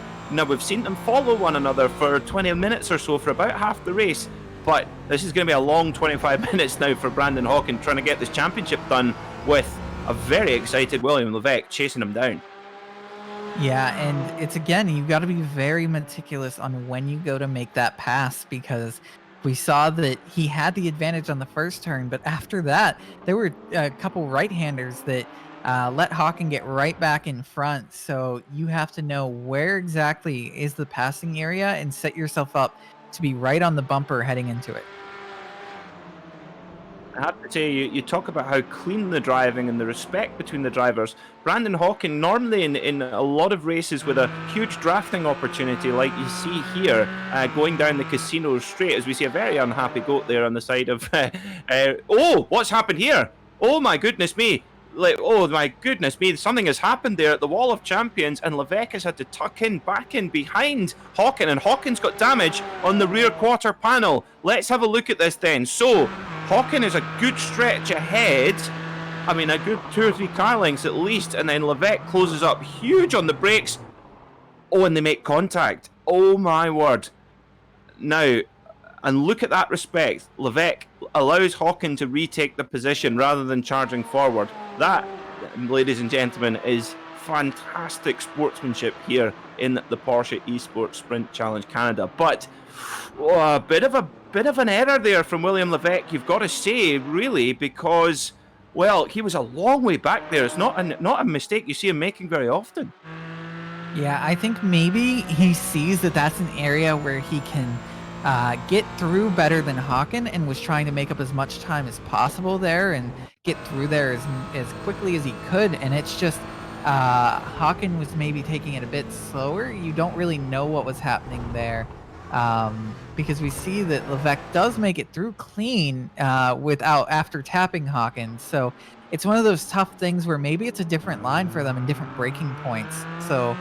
we've seen them follow one another for 20 minutes or so for about half the race, but this is going to be a long 25 minutes now for Brandon Hawkins trying to get this championship done with a very excited William Levesque chasing him down. Yeah, and it's again, you've got to be very meticulous on when you go to make that pass, because we saw that he had the advantage on the first turn, but after that, there were a couple right-handers that let Hawken get right back in front. So you have to know where exactly is the passing area and set yourself up to be right on the bumper heading into it. I have to say, you talk about how clean the driving and the respect between the drivers. Brandon Hawken, normally in a lot of races with a huge drafting opportunity like you see here, going down the Casino straight, as we see a very unhappy goat there on the side of... oh, what's happened here? Oh my goodness me. Something has happened there at the Wall of Champions, and Levesque has had to tuck back in behind Hawken, and Hawken's got damage on the rear quarter panel. Let's have a look at this then. So, Hawken is a good stretch ahead. I mean, a good 2 or 3 car lengths at least, and then Levesque closes up huge on the brakes. Oh, and they make contact. Oh my word. Now, and look at that respect. Levesque allows Hawken to retake the position rather than charging forward. That, ladies and gentlemen, is fantastic sportsmanship here in the Porsche Esports Sprint Challenge Canada. But a bit of an error there from William Levesque, you've got to say, really, because, well, he was a long way back there. It's not a mistake you see him making very often. Yeah, I think maybe he sees that that's an area where he can get through better than Hawken, and was trying to make up as much time as possible there and get through there as quickly as he could. And it's just Hawken was maybe taking it a bit slower. You don't really know what was happening there, because we see that Levesque does make it through clean after tapping Hawken. So it's one of those tough things where maybe it's a different line for them and different braking points. So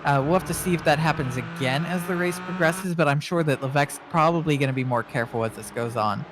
We'll have to see if that happens again as the race progresses, but I'm sure that Levesque's probably going to be more careful as this goes on.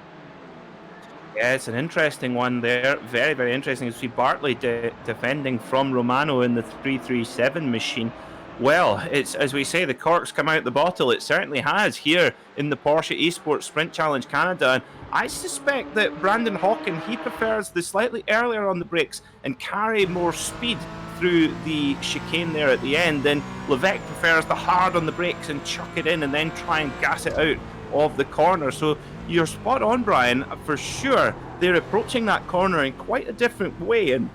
Yeah, it's an interesting one there. Very, very interesting. You see Bartley defending from Romano in the 337 machine. Well, it's as we say, the corks come out the bottle. It certainly has here in the Porsche Esports Sprint Challenge Canada. And I suspect that Brandon Hawken, he prefers the slightly earlier on the brakes and carry more speed through the chicane there at the end. Then Levesque prefers the hard on the brakes and chuck it in and then try and gas it out of the corner. So you're spot on, Brian. For sure, they're approaching that corner in quite a different way. And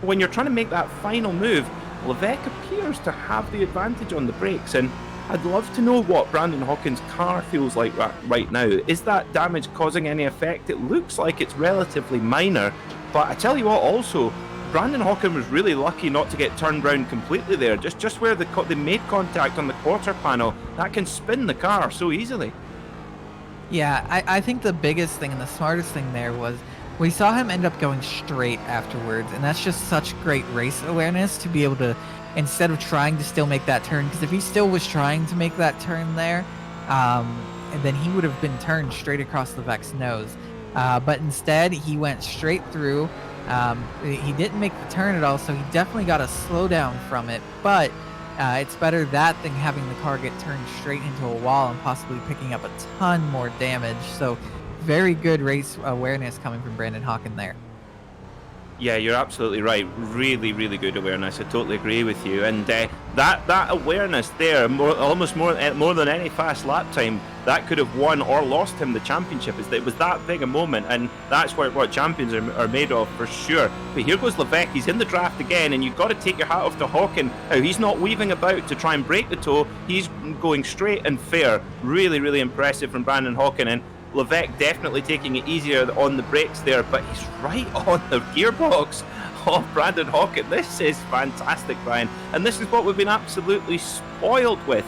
when you're trying to make that final move, Levesque appears to have the advantage on the brakes. And I'd love to know what Brandon Hawkins' car feels like right now. Is that damage causing any effect? It looks like it's relatively minor. But I tell you what, also, Brandon Hawkins was really lucky not to get turned round completely there. Just where they made contact on the quarter panel, that can spin the car so easily. Yeah, I think the biggest thing and the smartest thing there was we saw him end up going straight afterwards, and that's just such great race awareness to be able to, instead of trying to still make that turn, because if he still was trying to make that turn there, then he would have been turned straight across Levesque's nose. But instead, he went straight through. He didn't make the turn at all, so he definitely got a slowdown from it, but it's better that than having the car get turned straight into a wall and possibly picking up a ton more damage. So very good race awareness coming from Brandon Hawken there. Yeah, you're absolutely right. Really, really good awareness. I totally agree with you. And that awareness there, almost more than any fast lap time, that could have won or lost him the championship. It was that big a moment, and that's what champions are made of for sure. But here goes Levesque. He's in the draft again, and you've got to take your hat off to Hawken. Now, he's not weaving about to try and break the toe. He's going straight and fair. Really, really impressive from Brandon Hawken. And Levesque definitely taking it easier on the brakes there, but he's right on the gearbox of Brandon Hawken. This is fantastic, Brian, and this is what we've been absolutely spoiled with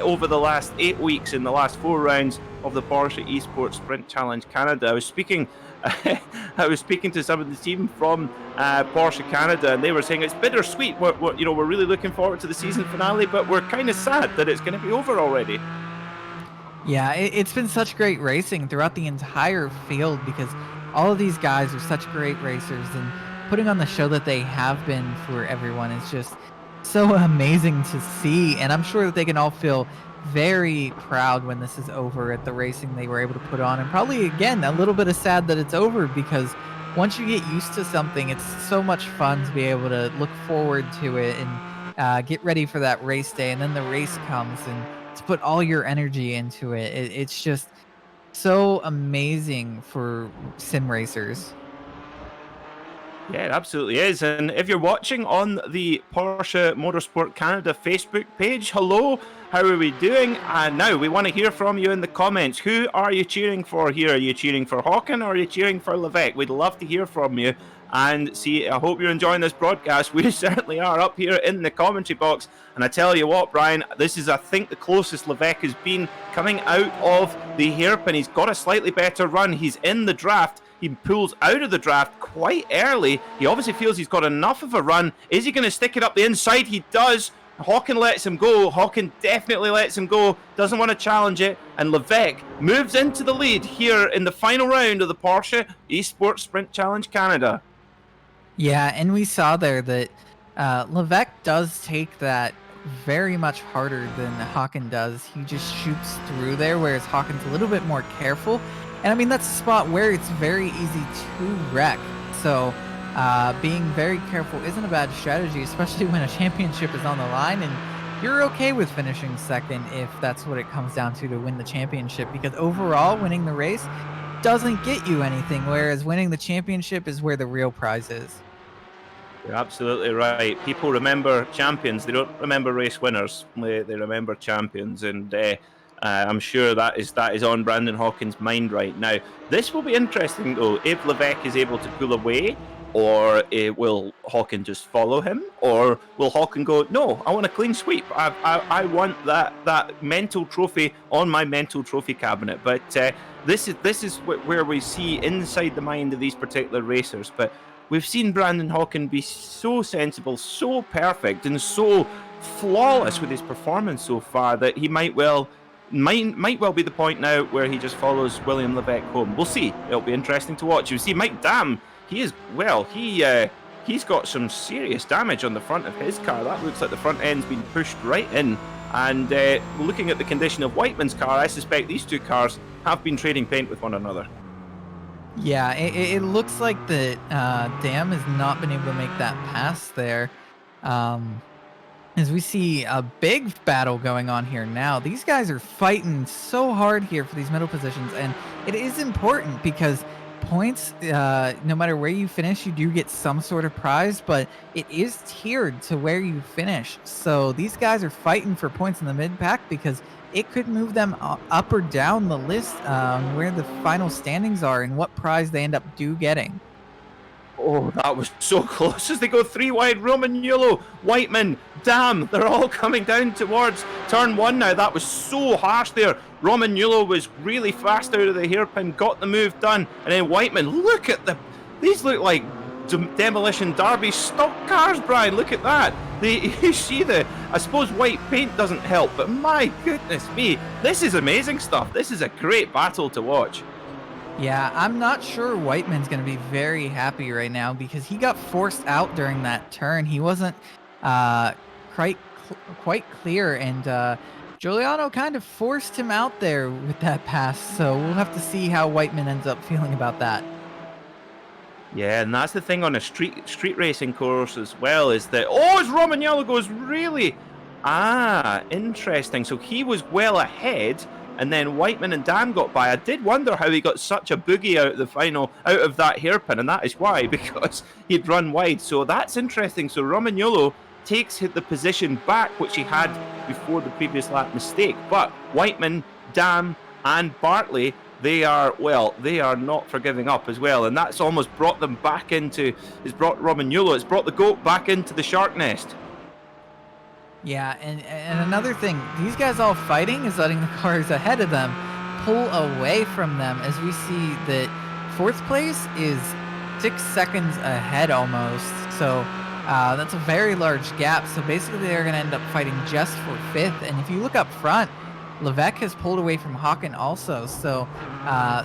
over the last 8 weeks in the last 4 rounds of the Porsche Esports Sprint Challenge Canada. I was speaking to some of the team from Porsche Canada, and they were saying it's bittersweet. We're really looking forward to the season finale, but we're kind of sad that it's going to be over already. Yeah, it's been such great racing throughout the entire field because all of these guys are such great racers, and putting on the show that they have been for everyone is just so amazing to see. And I'm sure that they can all feel very proud when this is over at the racing they were able to put on. And probably, again, a little bit of sad that it's over because once you get used to something, it's so much fun to be able to look forward to it and get ready for that race day. And then the race comes and to put all your energy into it. It's just so amazing for sim racers. Yeah, it absolutely is. And if you're watching on the Porsche Motorsport Canada Facebook page, hello, how are we doing? Now, we want to hear from you in the comments. Who are you cheering for here? Are you cheering for Hawken or are you cheering for Levesque? We'd love to hear from you. And see, I hope you're enjoying this broadcast. We certainly are up here in the commentary box. And I tell you what, Brian, this is, I think, the closest Levesque has been coming out of the hairpin. He's got a slightly better run. He's in the draft. He pulls out of the draft quite early. He obviously feels he's got enough of a run. Is he going to stick it up the inside? He does. Hawken lets him go. Hawken definitely lets him go. Doesn't want to challenge it. And Levesque moves into the lead here in the final round of the Porsche Esports Sprint Challenge Canada. Yeah, and we saw there that Levesque does take that very much harder than Hawken does. He just shoots through there, whereas Hawken's a little bit more careful. And I mean, that's a spot where it's very easy to wreck. So being very careful isn't a bad strategy, especially when a championship is on the line and you're okay with finishing second if that's what it comes down to win the championship, because overall winning the race doesn't get you anything, whereas winning the championship is where the real prize is. You're absolutely right. People remember champions. They don't remember race winners. They remember champions. And I'm sure that is on Brandon Hawken's mind right now. This will be interesting, though, if Levesque is able to pull away, or will Hawken just follow him, or will Hawken go, no, I want a clean sweep. I want that mental trophy on my mental trophy cabinet. But this is where we see inside the mind of these particular racers. But we've seen Brandon Hawken be so sensible, so perfect, and so flawless with his performance so far that he might well be the point now where he just follows William Levesque home. We'll see. It'll be interesting to watch. You see, Mike Dam, he's got some serious damage on the front of his car. That looks like the front end's been pushed right in. And looking at the condition of Whiteman's car, I suspect these two cars have been trading paint with one another. Yeah, it looks like the Dam has not been able to make that pass there. As we see a big battle going on here now. These guys are fighting so hard here for these middle positions, and it is important because points, no matter where you finish, you do get some sort of prize, but it is tiered to where you finish. So these guys are fighting for points in the mid pack because it could move them up or down the list where the final standings are and what prize they end up getting. Oh, that was so close as they go 3 wide. Romagnolo, Whiteman, Dam, they're all coming down towards turn 1 now. That was so harsh there. Romagnolo was really fast out of the hairpin, got the move done, and then Whiteman, look at these look like Demolition Derby stock cars, Brian. Look at that. You see I suppose white paint doesn't help, but my goodness me, this is amazing stuff. This is a great battle to watch. Yeah, I'm not sure Whiteman's going to be very happy right now because he got forced out during that turn. He wasn't quite clear, and Giuliano kind of forced him out there with that pass. So we'll have to see how Whiteman ends up feeling about that. Yeah, and that's the thing on a street racing course as well, is that, as Romagnolo goes really, interesting. So he was well ahead, and then Whiteman and Dam got by. I did wonder how he got such a boogie out of that hairpin, and that is why, because he'd run wide. So that's interesting. So Romagnolo takes the position back, which he had before the previous lap mistake. But Whiteman, Dam, and Bartley, they are not for giving up as well, and that's almost brought them back it's brought the goat back into the shark nest. Yeah, and another thing, these guys all fighting is letting the cars ahead of them pull away from them, as we see that 4th place is 6 seconds ahead almost. So that's a very large gap. So basically they're going to end up fighting just for 5th. And if you look up front, Levesque has pulled away from Hawken also. So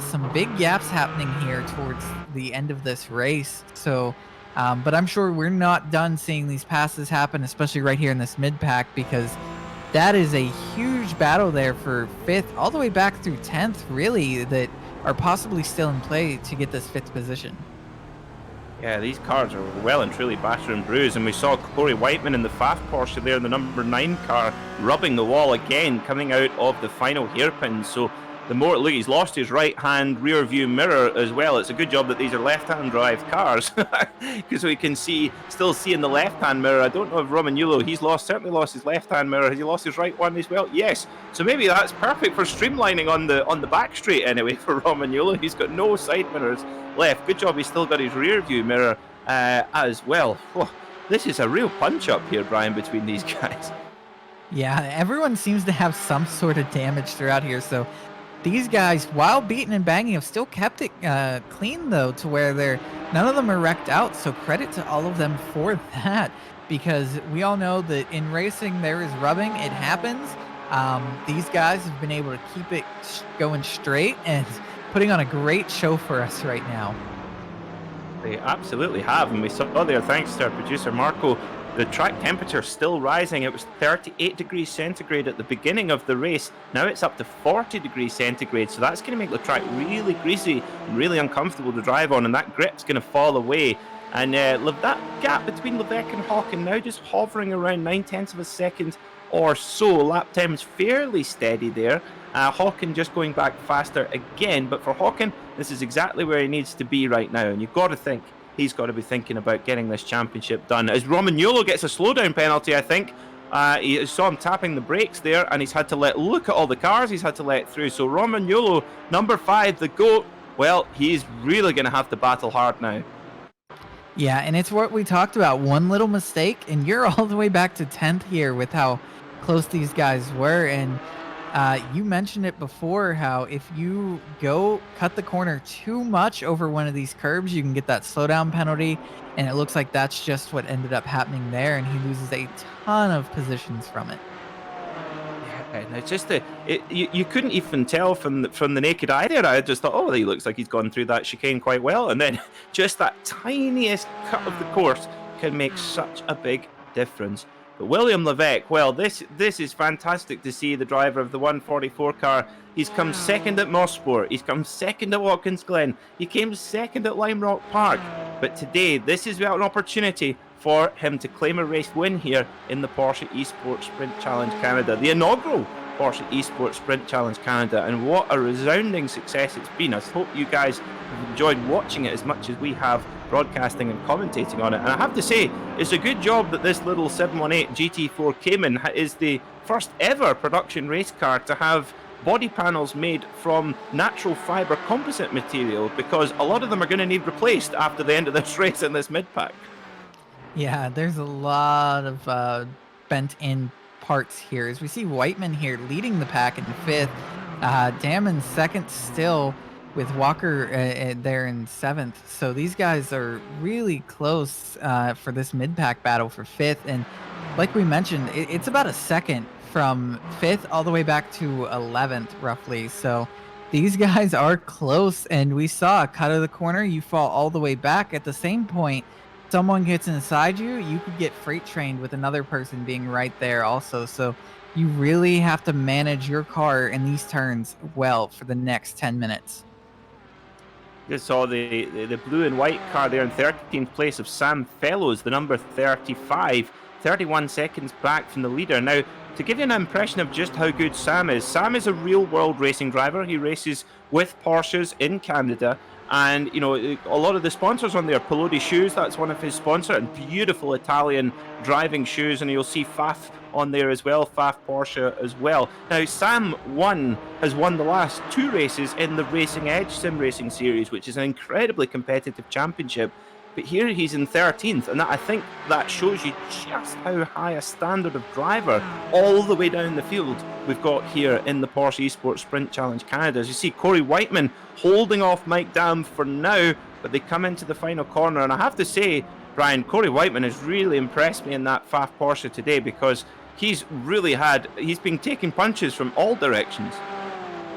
some big gaps happening here towards the end of this race. So but I'm sure we're not done seeing these passes happen, especially right here in this mid-pack, because that is a huge battle there for 5th, all the way back through 10th, really, that are possibly still in play to get this 5th position. Yeah, these cars are well and truly battered and bruised, and we saw Corey Whiteman in the Pfaff Porsche there in the number 9 car rubbing the wall again, coming out of the final hairpin. So look, he's lost his right-hand rear-view mirror as well. It's a good job that these are left-hand drive cars, because we can still see in the left-hand mirror. I don't know if Romagnolo, he's certainly lost his left-hand mirror. Has he lost his right one as well? Yes. So maybe that's perfect for streamlining on the back straight anyway for Romagnolo. He's got no side mirrors left. Good job he's still got his rear-view mirror as well. Oh, this is a real punch-up here, Brian, between these guys. Yeah, everyone seems to have some sort of damage throughout here, so these guys, while beating and banging, have still kept it clean, though, to where none of them are wrecked out. So credit to all of them for that, because we all know that in racing there is rubbing. It happens. These guys have been able to keep it going straight and putting on a great show for us right now. They absolutely have, and we saw there, thanks to our producer Marco, the track temperature still rising. It was 38 degrees centigrade at the beginning of the race. Now it's up to 40 degrees centigrade, so that's going to make the track really greasy and really uncomfortable to drive on, and that grip's going to fall away. And that gap between Levesque and Hawken now just hovering around 9/10 of a second or so. Lap time's fairly steady there. Hawken just going back faster again, but for Hawken, this is exactly where he needs to be right now, and you've got to think he's got to be thinking about getting this championship done. As Romagnolo gets a slowdown penalty, I think. He saw him tapping the brakes there, and he's had to look at all the cars he's had to let through. So Romagnolo, number 5, the GOAT, well, he's really going to have to battle hard now. Yeah, and it's what we talked about. One little mistake, and you're all the way back to 10th here with how close these guys were. And You mentioned it before how if you go cut the corner too much over one of these curbs, you can get that slowdown penalty. And it looks like that's just what ended up happening there. And he loses a ton of positions from it. Yeah, and it's just you couldn't even tell from the naked eye there. I just thought, oh, he looks like he's gone through that chicane quite well, and then just that tiniest cut of the course can make such a big difference. But William Levesque, well, this is fantastic to see the driver of the 144 car. He's come second at Mosport. He's come second at Watkins Glen. He came second at Lime Rock Park. But today, this is an opportunity for him to claim a race win here in the Porsche Esports Sprint Challenge Canada, the inaugural Porsche Esports Sprint Challenge Canada, and what a resounding success it's been. I hope you guys have enjoyed watching it as much as we have broadcasting and commentating on it. And I have to say, it's a good job that this little 718 GT4 Cayman is the first ever production race car to have body panels made from natural fibre composite material, because a lot of them are going to need replaced after the end of this race in this mid-pack. Yeah, there's a lot of bent-in parts here. As we see Whiteman here leading the pack in fifth, Damon second still, with Walker there in seventh. So these guys are really close for this mid-pack battle for fifth. And like we mentioned, it's about a second from fifth all the way back to 11th, roughly. So these guys are close, and we saw a cut of the corner. You fall all the way back. At the same point, someone gets inside you, you could get freight trained with another person being right there also. So you really have to manage your car in these turns well for the next 10 minutes. Just saw the blue and white car there in 13th place of Sam Fellows, the number 35, 31 seconds back from the leader. Now, to give you an impression of just how good Sam is a real-world racing driver. He races with Porsches in Canada. And, you know, a lot of the sponsors on there, Pelodi Shoes, that's one of his sponsors, and beautiful Italian driving shoes. And you'll see Faf on there as well, Faf Porsche as well. Now, Sam has won the last two races in the Racing Edge Sim Racing Series, which is an incredibly competitive championship. But here he's in 13th, and I think that shows you just how high a standard of driver all the way down the field we've got here in the Porsche Esports Sprint Challenge Canada. As you see, Corey Whiteman holding off Mike Dam for now, but they come into the final corner. And I have to say, Brian, Corey Whiteman has really impressed me in that Faf Porsche today, because he's been taking punches from all directions.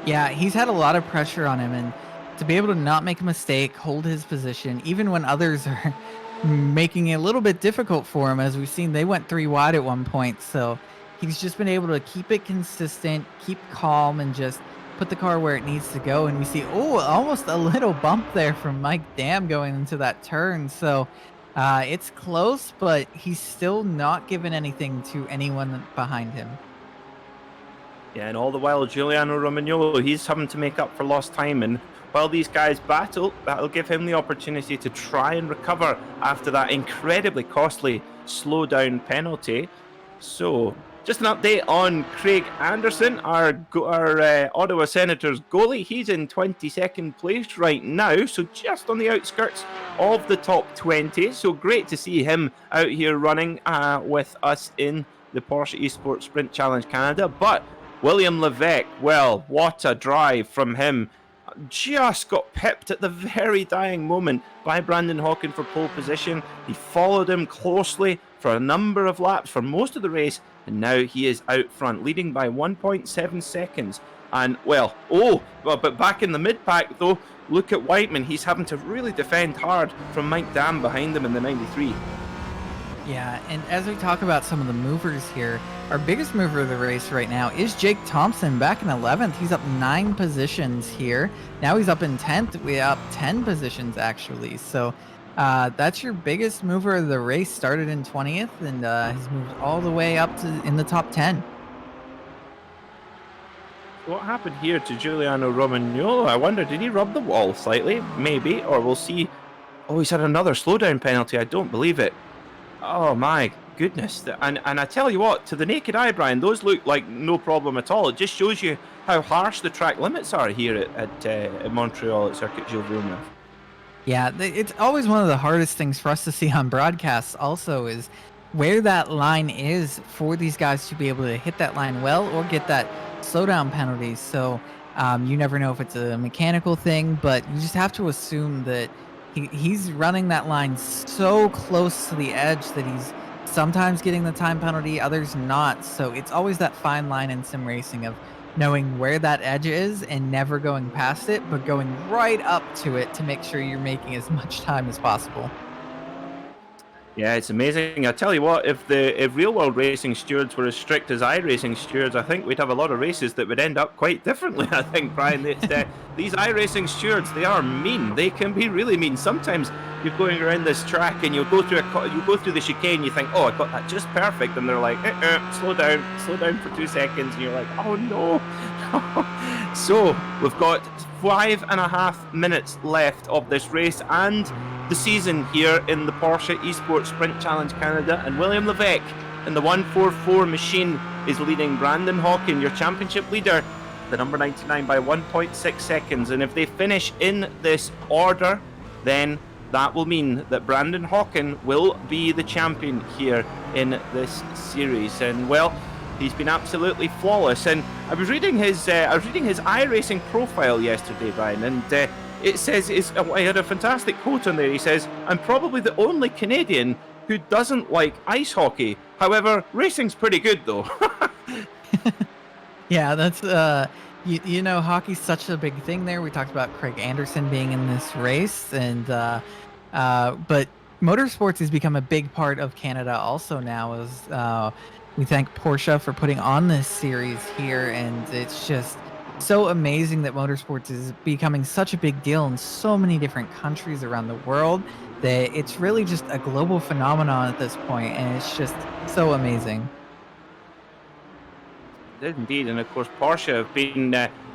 Yeah, he's had a lot of pressure on him, and to be able to not make a mistake, hold his position, even when others are making it a little bit difficult for him. As we've seen, they went 3 wide at one point. So he's just been able to keep it consistent, keep calm, and just put the car where it needs to go. And we see, almost a little bump there from Mike Dam going into that turn. So it's close, but he's still not given anything to anyone behind him. Yeah, and all the while, Giuliano Romagnolo, he's having to make up for lost time. And while these guys battle, that'll give him the opportunity to try and recover after that incredibly costly slowdown penalty. So, just an update on Craig Anderson, our Ottawa Senators goalie. He's in 22nd place right now, so just on the outskirts of the top 20. So great to see him out here running with us in the Porsche Esports Sprint Challenge Canada. But William Levesque, well, what a drive from him. Just got pipped at the very dying moment by Brandon Hawken for pole position. He followed him closely for a number of laps for most of the race, and now he is out front, leading by 1.7 seconds. And, but back in the mid-pack, though, look at Whiteman. He's having to really defend hard from Mike Dam behind him in the 93. Yeah, and as we talk about some of the movers here, our biggest mover of the race right now is Jake Thompson, back in 11th. He's up 9 positions here. Now he's up in 10th. We're up 10 positions, actually. So that's your biggest mover of the race. Started in 20th and has moved all the way up to in the top 10. What happened here to Giuliano Romagnolo? I wonder, did he rub the wall slightly? Maybe, or we'll see. Oh, he's had another slowdown penalty. I don't believe it. Oh my goodness. And I tell you what, to the naked eye, Brian, those look like no problem at all. It just shows you how harsh the track limits are here at Montreal at Circuit Gilles Villeneuve. Yeah, it's always one of the hardest things for us to see on broadcasts also is where that line is for these guys to be able to hit that line well or get that slowdown penalties. So you never know if it's a mechanical thing, but you just have to assume that he's running that line so close to the edge that he's sometimes getting the time penalty, others not. So it's always that fine line in sim racing of knowing where that edge is and never going past it, but going right up to it to make sure you're making as much time as possible. Yeah, it's amazing. I tell you what, if real world racing stewards were as strict as iRacing stewards, I think we'd have a lot of races that would end up quite differently. I think, Brian, these iRacing stewards, they are mean. They can be really mean. Sometimes you're going around this track and you go through the chicane. You think, oh, I got that just perfect, and they're like, slow down for 2 seconds, and you're like, oh no. So we've got 5.5 minutes left of this race and the season here in the Porsche Esports Sprint Challenge Canada, and William Levesque in the 144 machine is leading Brandon Hawken, your championship leader, the number 99, by 1.6 seconds. And if they finish in this order, then that will mean that Brandon Hawken will be the champion here in this series. And well, he's been absolutely flawless. And I was reading his iRacing profile yesterday, Brian, and it says, I had a fantastic quote on there. He says, "I'm probably the only Canadian who doesn't like ice hockey. However, racing's pretty good though." Yeah, that's you know, hockey's such a big thing there. We talked about Craig Anderson being in this race, and but motorsports has become a big part of Canada also now. As we thank Porsche for putting on this series here, and it's just so amazing that motorsports is becoming such a big deal in so many different countries around the world that it's really just a global phenomenon at this point, and it's just so amazing. Did indeed, and of course Porsche have been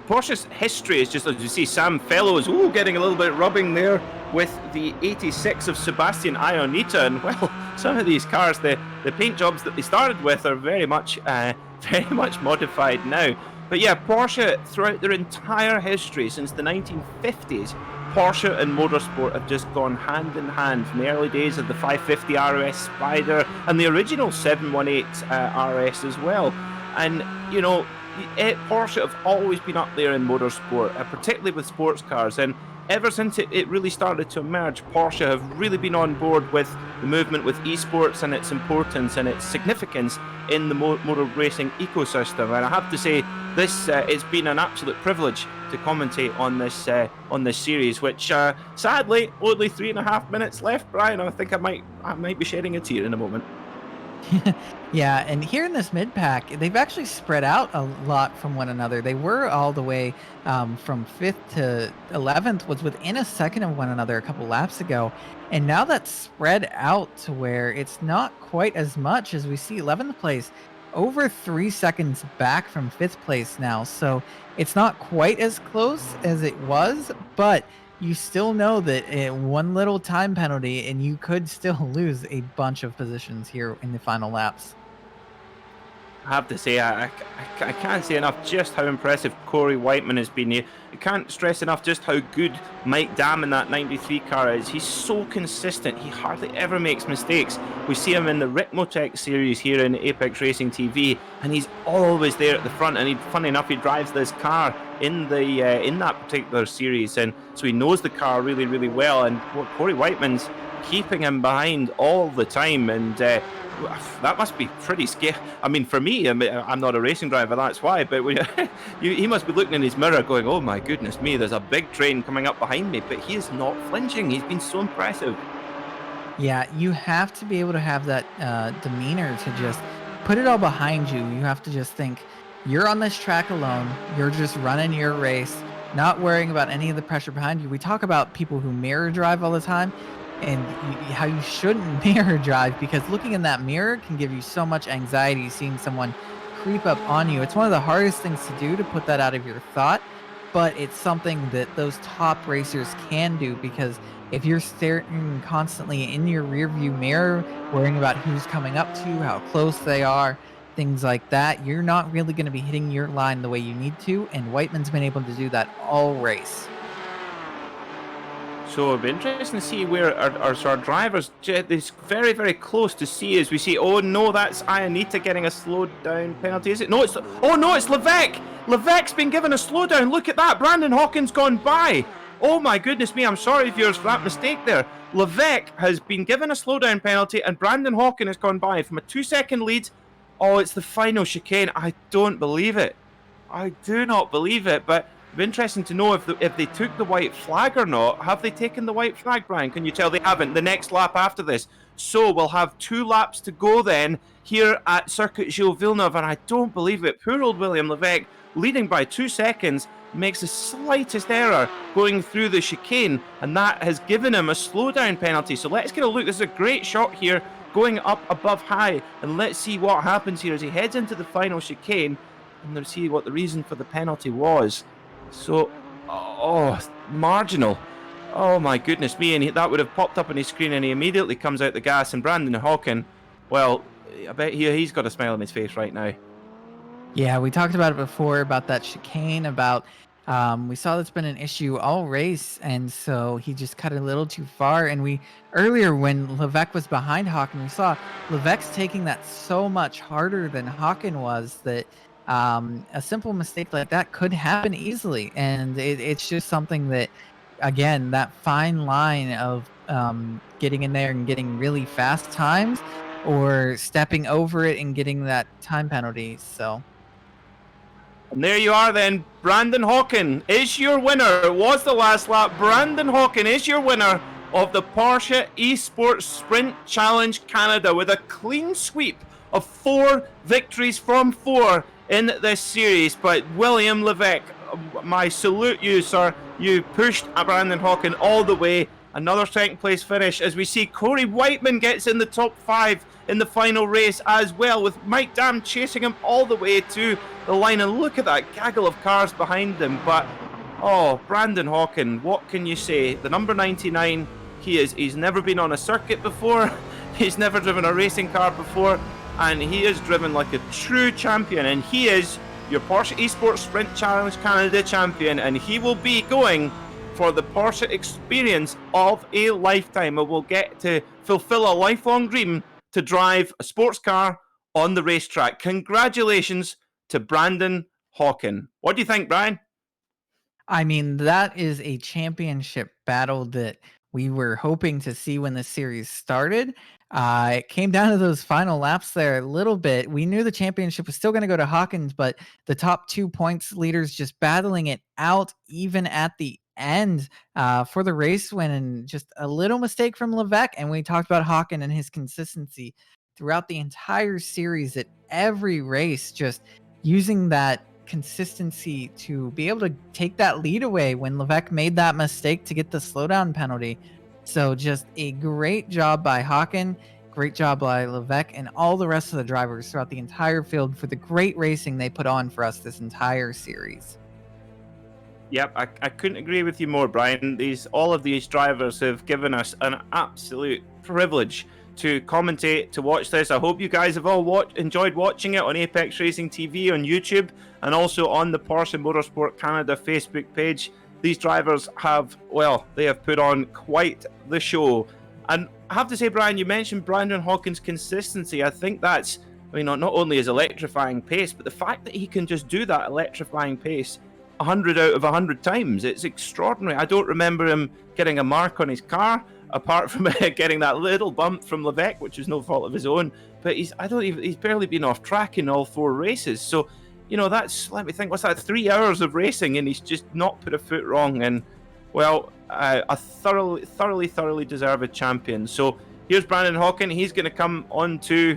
Porsche's history is just, as you see, Sam Fellows getting a little bit rubbing there with the 86 of Sebastian Ionita, and well, some of these cars, the paint jobs that they started with are very much modified now. But yeah, Porsche, throughout their entire history since the 1950s, Porsche and motorsport have just gone hand in hand from the early days of the 550 RS Spider and the original 718 RS as well. And, you know, Porsche have always been up there in motorsport, particularly with sports cars. And ever since it really started to emerge, Porsche have really been on board with the movement with esports and its importance and its significance in the motor racing ecosystem. And I have to say, this it's been an absolute privilege to commentate on this series, which sadly only 3.5 minutes left. Brian, I think I might be shedding a tear in a moment. Yeah, and here in this mid pack, they've actually spread out a lot from one another. They were all the way from 5th to 11th, was within a second of one another a couple laps ago. And now that's spread out to where it's not quite as much as we see 11th place over 3 seconds back from 5th place now. So it's not quite as close as it was, but you still know that one little time penalty and you could still lose a bunch of positions here in the final laps. I have to say, I can't say enough just how impressive Corey Whiteman has been here. I can't stress enough just how good Mike Dam in that 93 car is. He's so consistent. He hardly ever makes mistakes. We see him in the Rick Motec series here in Apex Racing TV, and he's always there at the front. And funny enough, he drives this car in that particular series, and so he knows the car really, really well. And Corey Whiteman's keeping him behind all the time, and that must be pretty scary. I mean, for me, I'm not a racing driver, that's why, but he must be looking in his mirror going, oh my goodness me, there's a big train coming up behind me, but he is not flinching. He's been so impressive. Yeah, you have to be able to have that demeanor to just put it all behind you. You have to just think, you're on this track alone, you're just running your race, not worrying about any of the pressure behind you. We talk about people who mirror drive all the time, and how you shouldn't mirror drive, because looking in that mirror can give you so much anxiety seeing someone creep up on you. It's one of the hardest things to do, to put that out of your thought, but it's something that those top racers can do, because if you're staring constantly in your rear view mirror, worrying about who's coming up to you, how close they are, things like that, you're not really going to be hitting your line the way you need to, and Whiteman's been able to do that all race. So it'll be interesting to see where our drivers, this very, very close to see as we see, oh no, that's Ionita getting a slowed down penalty, is it? No, it's Levesque! Levesque's been given a slowdown. Look at that. Brandon Hawkins gone by. Oh my goodness me. I'm sorry, viewers, for that mistake there. Levesque has been given a slowdown penalty and Brandon Hawkins has gone by from a 2-second lead. Oh, it's the final chicane. I don't believe it. I do not believe it, but it'd be interesting to know if they took the white flag or not. Have they taken the white flag, Brian? Can you tell? They haven't. The next lap after this. So we'll have 2 laps to go then here at Circuit Gilles Villeneuve, and I don't believe it. Poor old William Levesque, leading by 2 seconds, makes the slightest error going through the chicane, and that has given him a slowdown penalty. So let's get a look. This is a great shot here, going up above high, and let's see what happens here as he heads into the final chicane, and let's see what the reason for the penalty was. So, marginal. Oh my goodness me, and that would have popped up on his screen, and he immediately comes out the gas, and Brandon Hawkins, well, I bet he's got a smile on his face right now. Yeah, we talked about it before, about that chicane, about we saw that's been an issue all race, and so he just cut a little too far. And earlier when Levesque was behind Hawkins, we saw Levesque's taking that so much harder than Hawkins was that a simple mistake like that could happen easily. And it's just something that, again, that fine line of getting in there and getting really fast times or stepping over it and getting that time penalty. So. And there you are then. Brandon Hawkins is your winner. It was the last lap. Brandon Hawkins is your winner of the Porsche Esports Sprint Challenge Canada with a clean sweep of 4 victories from 4 in this series. But William Levesque, my salute you, sir. You pushed Brandon Hawkins all the way. Another 2nd place finish as we see Corey Whiteman gets in the top 5 in the final race as well, with Mike Dam chasing him all the way to the line. And look at that gaggle of cars behind them. But Brandon Hawkins, what can you say? The number 99, he's never been on a circuit before. He's never driven a racing car before, and he is driven like a true champion, and he is your Porsche Esports Sprint Challenge Canada champion, and he will be going for the Porsche experience of a lifetime, and will get to fulfill a lifelong dream to drive a sports car on the racetrack. Congratulations to Brandon Hawkins. What do you think, Brian? I mean, that is a championship battle that we were hoping to see when the series started. It came down to those final laps there a little bit. We knew the championship was still going to go to Hawkins, but the top 2 points leaders just battling it out even at the end for the race win, and just a little mistake from Levesque. And we talked about Hawkins and his consistency throughout the entire series, at every race, just using that consistency to be able to take that lead away when Levesque made that mistake to get the slowdown penalty. So just a great job by Hawkins, great job by Levesque, and all the rest of the drivers throughout the entire field for the great racing they put on for us this entire series. Yep, I couldn't agree with you more, Brian. All of these drivers have given us an absolute privilege to commentate, to watch this. I hope you guys have all enjoyed watching it on Apex Racing TV on YouTube, and also on the Porsche Motorsport Canada Facebook page. These drivers have put on quite the show. And I have to say, Brian, you mentioned Brandon Hawkins' consistency. I think that's, not only his electrifying pace, but the fact that he can just do that electrifying pace 100 out of 100 times. It's extraordinary. I don't remember him getting a mark on his car, apart from getting that little bump from Levesque, which is no fault of his own. But he's barely been off track in all 4 races. So, that's, let me think, what's that, 3 hours of racing, and he's just not put a foot wrong. And, a thoroughly deserved champion. So here's Brandon Hawkins. He's going to come onto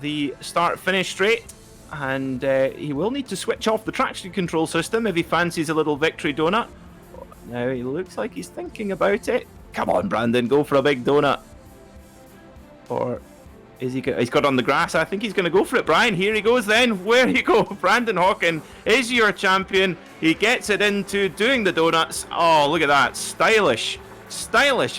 the start-finish straight, and he will need to switch off the traction control system if he fancies a little victory donut. Now he looks like he's thinking about it. Come on, Brandon, go for a big donut. Or is he? He's got on the grass. I think he's going to go for it, Brian. Here he goes then. Where you go. Brandon Hawkins is your champion. He gets it into doing the donuts. Oh, look at that. Stylish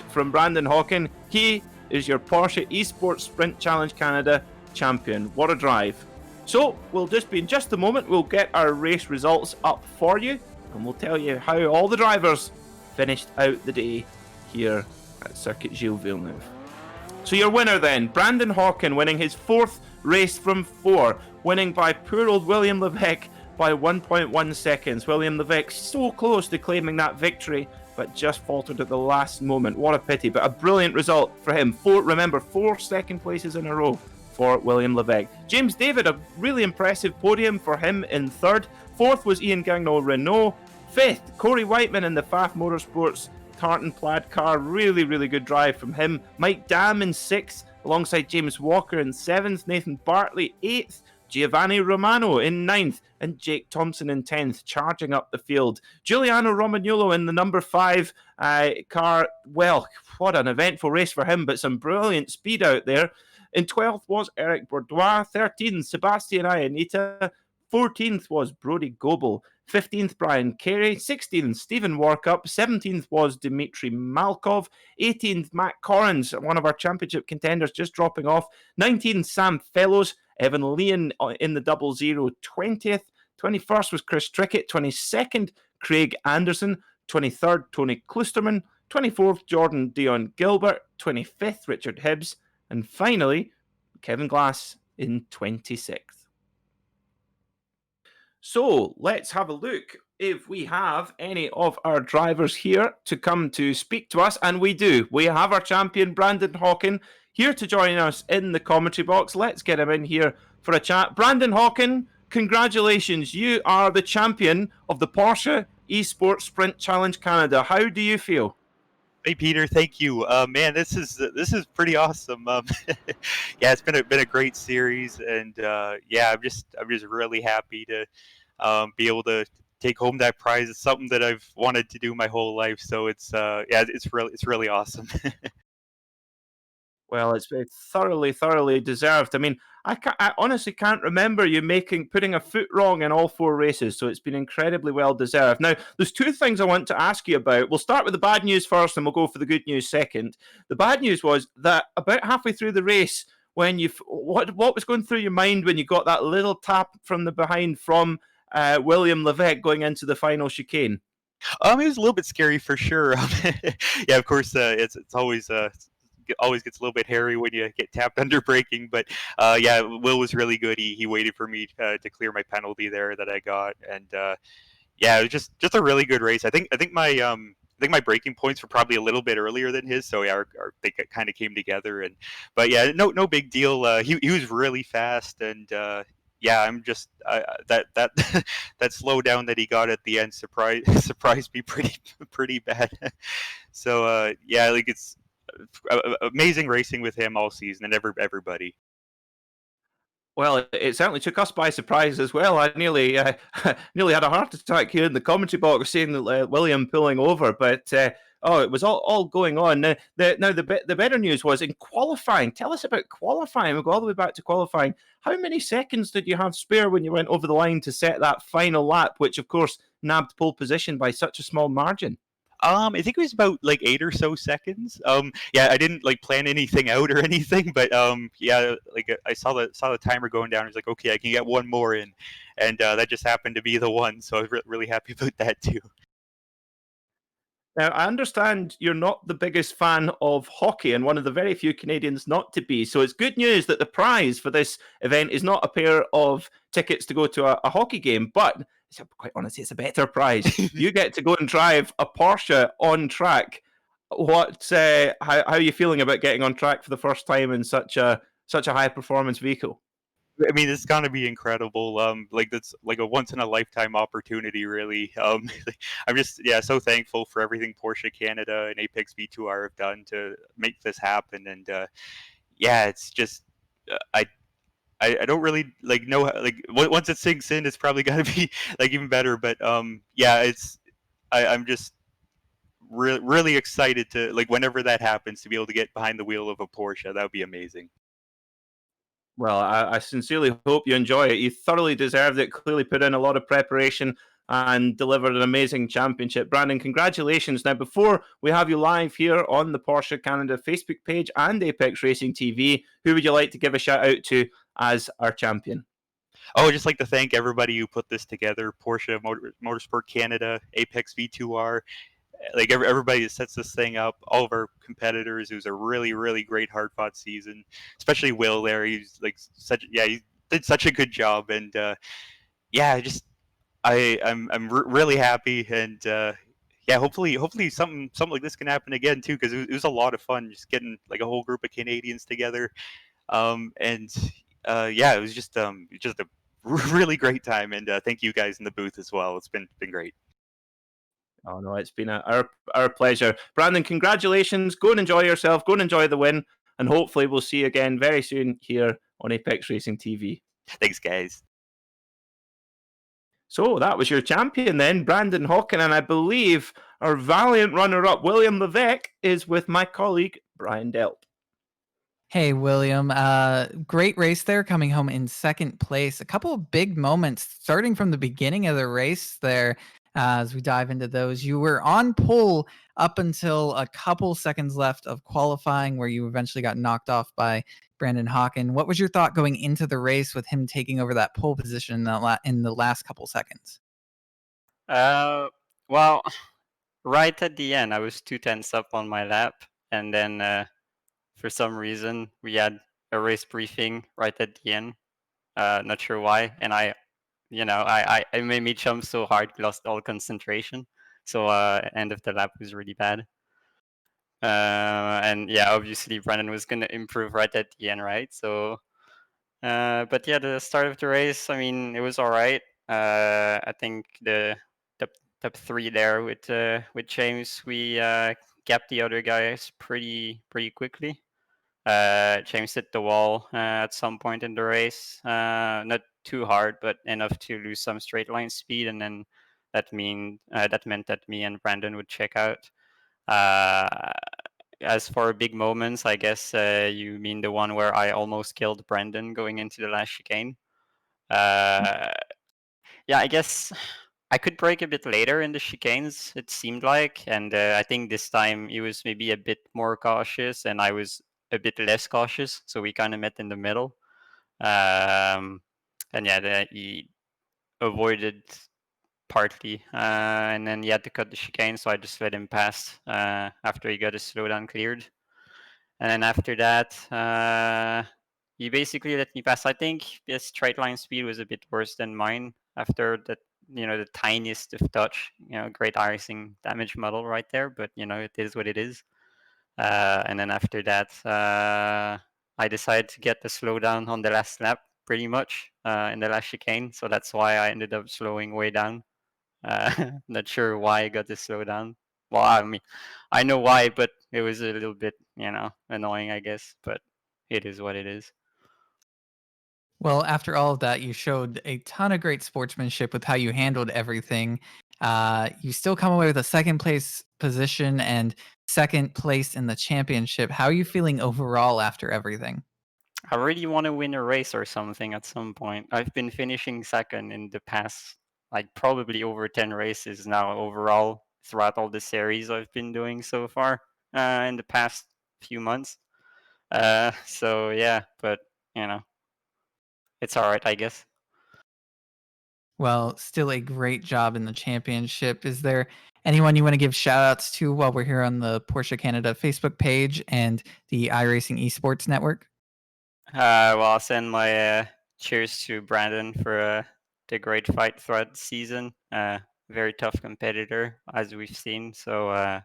from Brandon Hawkins. He is your Porsche Esports Sprint Challenge Canada champion. What a drive. So we'll just be in just a moment. We'll get our race results up for you, and we'll tell you how all the drivers finished out the day here at Circuit Gilles Villeneuve. So your winner then, Brandon Hawkins, winning his 4th race from 4, winning by poor old William Levesque by 1.1 seconds. William Levesque so close to claiming that victory, but just faltered at the last moment. What a pity, but a brilliant result for him. Four second places in a row for William Levesque. James David, a really impressive podium for him in third. Fourth was Ian Gagnon Renault. Fifth, Corey Whiteman in the Pfaff Motorsports tartan plaid car. Really, really good drive from him. Mike Dam in sixth, alongside James Walker in seventh. Nathan Bartley eighth. Giovanni Romano in ninth, and Jake Thompson in 10th, charging up the field. Giuliano Romagnolo in the number 5 car. Well, what an eventful race for him, but some brilliant speed out there. In 12th was Eric Bourdois. 13th, Sebastian Ianita. 14th was Brody Goebel. 15th, Brian Carey. 16th, Stephen Warkup. 17th was Dmitry Malkov. 18th, Matt Corrins, one of our championship contenders, just dropping off. 19th, Sam Fellows. Evan Leon in the 00. 20th. 21st was Chris Trickett. 22nd, Craig Anderson. 23rd, Tony Klusterman. 24th, Jordan Dion Gilbert. 25th, Richard Hibbs. And finally, Kevin Glass in 26th. So let's have a look if we have any of our drivers here to come to speak to us. And we do. We have our champion, Brandon Hawken, here to join us in the commentary box. Let's get him in here for a chat. Brandon Hawken, congratulations. You are the champion of the Porsche Esports Sprint Challenge Canada. How do you feel? Hey Peter, thank you. Man, this is pretty awesome. Yeah, it's been a great series, and yeah, I'm just really happy to be able to take home that prize. It's something that I've wanted to do my whole life, so it's yeah, it's really awesome. Well, it's very thoroughly deserved. I mean, I honestly can't remember you putting a foot wrong in all 4 races, so it's been incredibly well deserved. Now, there's 2 things I want to ask you about. We'll start with the bad news first, and we'll go for the good news second. The bad news was that about halfway through the race, when what was going through your mind when you got that little tap from the behind from William Levesque going into the final chicane? It was a little bit scary for sure. Yeah, of course, it's always gets a little bit hairy when you get tapped under braking. But yeah, Will was really good. He waited for me to clear my penalty there that I got, and yeah, it was just a really good race. I think my breaking points were probably a little bit earlier than his, so yeah, they kind of came together. And but yeah, no big deal. He was really fast, and yeah, I'm just that that slowdown that he got at the end surprised me pretty bad. So yeah, like it's amazing racing with him all season, and everybody. Well, it certainly took us by surprise as well. I nearly nearly had a heart attack here in the commentary box seeing William pulling over, but oh, it was all going on. The better news was in qualifying. Tell us about qualifying. We'll go all the way back to qualifying. How many seconds did you have spare when you went over the line to set that final lap, which of course nabbed pole position by such a small margin? I think it was about like 8 or so seconds. Yeah, I didn't like plan anything out or anything, but yeah, like I saw the timer going down. I was like, okay, I can get one more in, and that just happened to be the one. So I was really happy about that too. Now, I understand you're not the biggest fan of hockey and one of the very few Canadians not to be. So it's good news that the prize for this event is not a pair of tickets to go to a hockey game, but quite honestly, it's a better prize. You get to go and drive a Porsche on track. How are you feeling about getting on track for the first time in such a high performance vehicle? I mean, it's gonna be incredible. Like that's like a once in a lifetime opportunity, really. I'm just so thankful for everything Porsche Canada and Apex V2R have done to make this happen. And yeah, it's just I don't really like know like once it sinks in, it's probably gonna be like even better. But yeah, I'm just really excited to like whenever that happens to be able to get behind the wheel of a Porsche. That would be amazing. Well, I sincerely hope you enjoy it. You thoroughly deserved it. Clearly put in a lot of preparation and delivered an amazing championship. Brandon, congratulations. Now, before we have you live here on the Porsche Canada Facebook page and Apex Racing TV, who would you like to give a shout out to as our champion? Oh, I'd just like to thank everybody who put this together: Porsche Motorsport Canada, Apex V2R, like everybody that sets this thing up, all of our competitors. It was a really great hard fought season, especially Will there. He's like he did such a good job. And yeah, just I'm really happy, and yeah, hopefully something like this can happen again too, because it was a lot of fun just getting like a whole group of Canadians together. And yeah, it was just a really great time, and thank you guys in the booth as well. It's been great. Oh no, it's been our pleasure. Brandon, congratulations. Go and enjoy yourself. Go and enjoy the win. And hopefully we'll see you again very soon here on Apex Racing TV. Thanks, guys. So that was your champion then, Brandon Hawken, and I believe our valiant runner-up, William Levesque, is with my colleague, Brian Delp. Hey, William. Great race there, coming home in second place. A couple of big moments starting from the beginning of the race there. As we dive into those, you were on pole up until a couple seconds left of qualifying, where you eventually got knocked off by Brandon Hawken. What was your thought going into the race with him taking over that pole position in the last couple seconds? Well, right at the end, I was 2 tenths up on my lap, and then for some reason we had a race briefing right at the end. Not sure why, and it made me jump so hard, lost all concentration. So end of the lap was really bad. And yeah, obviously Brandon was gonna improve right at the end, right? So, but yeah, the start of the race, I mean, it was all right. I think the top three there with James, we gapped the other guys pretty quickly. James hit the wall at some point in the race, not too hard, but enough to lose some straight line speed, and then that meant that me and Brandon would check out. Uh, as for big moments, I guess you mean the one where I almost killed Brandon going into the last chicane. Uh, yeah, I guess I could break a bit later in the chicanes, it seemed like, and I think this time he was maybe a bit more cautious, and I was a bit less cautious, so we kind of met in the middle. And yeah, he avoided partly, and then he had to cut the chicane, so I just let him pass after he got his slowdown cleared. And then after that, he basically let me pass. I think his straight line speed was a bit worse than mine after that, the tiniest of touch. Great iRacing damage model right there, but it is what it is. And then after that, I decided to get the slowdown on the last lap, pretty much in the last chicane. So that's why I ended up slowing way down. Not sure why I got the slowdown. Well, I mean, I know why, but it was a little bit, annoying, I guess. But it is what it is. Well, after all of that, you showed a ton of great sportsmanship with how you handled everything. You still come away with a second place position and second place in the championship. How are you feeling overall after everything? I really want to win a race or something at some point. I've been finishing second in the past, like probably over 10 races now overall throughout all the series I've been doing so far in the past few months. So yeah, but you know, it's all right, I guess. Well, still a great job in the championship. Is there anyone you want to give shout outs to while we're here on the Porsche Canada Facebook page and the iRacing Esports Network? Well, I'll send my cheers to Brandon for the great fight throughout the season. Very tough competitor, as we've seen. So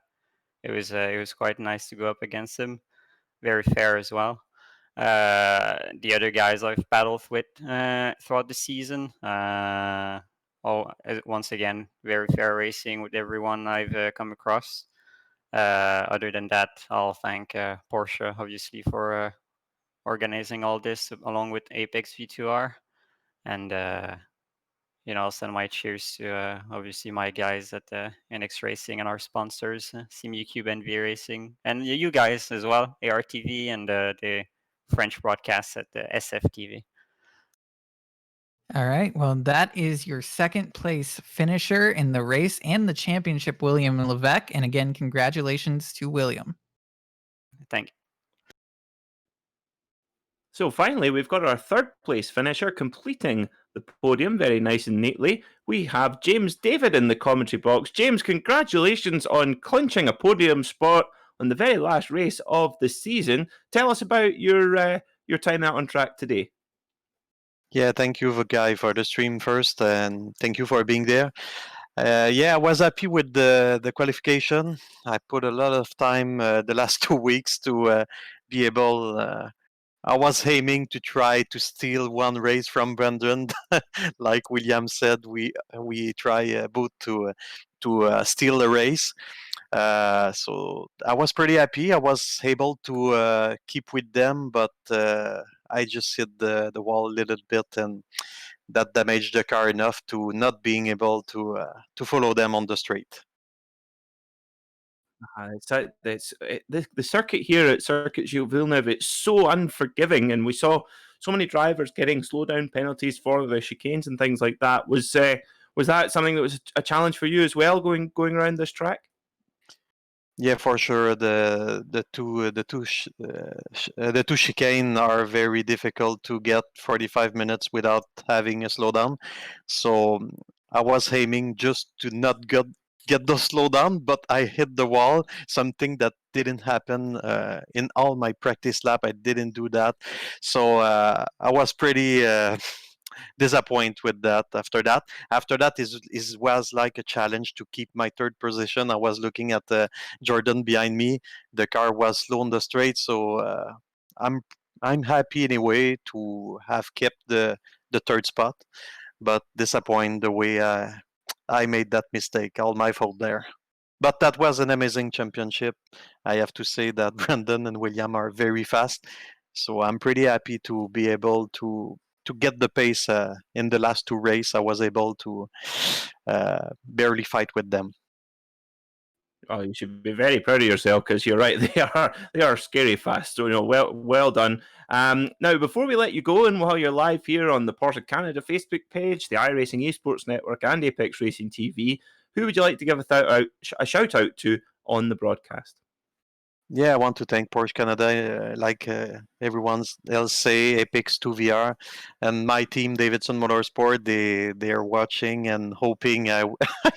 it was quite nice to go up against him. Very fair as well. The other guys I've battled with throughout the season. Once again, very fair racing with everyone I've come across. Other than that, I'll thank Porsche, obviously, for organizing all this along with Apex V2R. And, I'll send my cheers to obviously my guys at NX Racing and our sponsors, CMU and V Racing, and you guys as well, ARTV and the French broadcast at the SFTV. All right. Well, that is your second place finisher in the race and the championship, William Levesque. And again, congratulations to William. Thank you. So finally, we've got our third place finisher completing the podium very nice and neatly. We have James David in the commentary box. James, congratulations on clinching a podium spot on the very last race of the season. Tell us about your time out on track today. Yeah, thank you, Guy, for the stream first, and thank you for being there. Yeah, I was happy with the qualification. I put a lot of time the last 2 weeks to be able. I was aiming to try to steal one race from Brandon, like William said. We try both to steal a race. So I was pretty happy. I was able to keep with them, but I just hit the wall a little bit, and that damaged the car enough to not being able to follow them on the straight. The circuit here at Circuit Gilles Villeneuve, it's so unforgiving, and we saw so many drivers getting slowdown penalties for the chicanes and things like that. Was that something that was a challenge for you as well, going around this track? Yeah, for sure. The two chicane are very difficult to get 45 minutes without having a slowdown. So I was aiming just to not get the slowdown, but I hit the wall. Something that didn't happen in all my practice lap. I didn't do that, so I was pretty. Disappoint with that after that is was like a challenge to keep my third position. I was looking at Jordan behind me. The car was slow on the straight, so i'm I'm happy anyway to have kept the third spot, but disappointed the way I made that mistake. All my fault there. But that was an amazing championship. I have to say that Brandon and William are very fast, so I'm pretty happy to be able to get the pace in the last two races. I was able to barely fight with them. Oh, you should be very proud of yourself because you're right. They are scary fast. So well done. Now, before we let you go, and while you're live here on the Porsche Canada Facebook page, the iRacing Esports Network, and Apex Racing TV, who would you like to give a shout out to on the broadcast? Yeah, I want to thank Porsche Canada, like everyone else say, Apex 2VR, and my team, Davidson Motorsport. They are watching and hoping I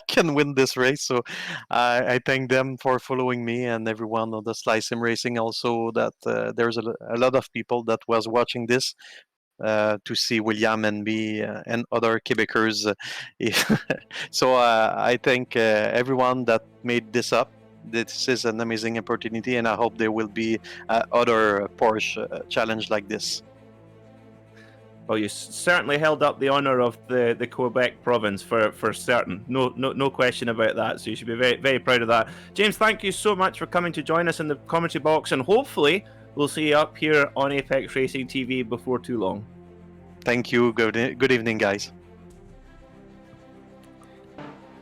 can win this race. So I thank them for following me, and everyone on the Slice Sim Racing also. That there's a lot of people that was watching this to see William and me and other Quebecers. So I thank everyone that made this up. This is an amazing opportunity, and I hope there will be other Porsche challenge like this. Well, you certainly held up the honour of the Quebec province for certain. No question about that. So you should be very, very proud of that. James, thank you so much for coming to join us in the commentary box, and hopefully we'll see you up here on Apex Racing TV before too long. Thank you. Good evening, guys.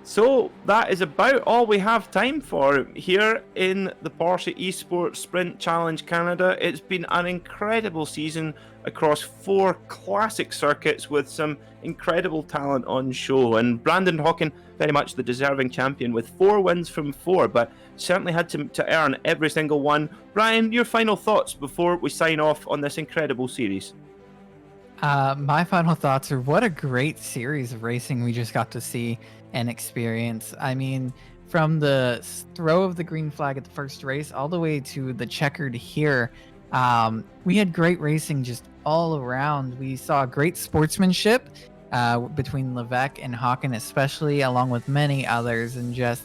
So that is about all we have time for here in the Porsche Esports Sprint Challenge Canada. It's been an incredible season across 4 classic circuits with some incredible talent on show. And Brandon Hawken, very much the deserving champion with 4 wins from 4, but certainly had to earn every single one. Brian, your final thoughts before we sign off on this incredible series? My final thoughts are what a great series of racing we just got to see and experience. I mean, from the throw of the green flag at the first race all the way to the checkered here, we had great racing just all around. We saw great sportsmanship between Levesque and Hawken especially, along with many others, and just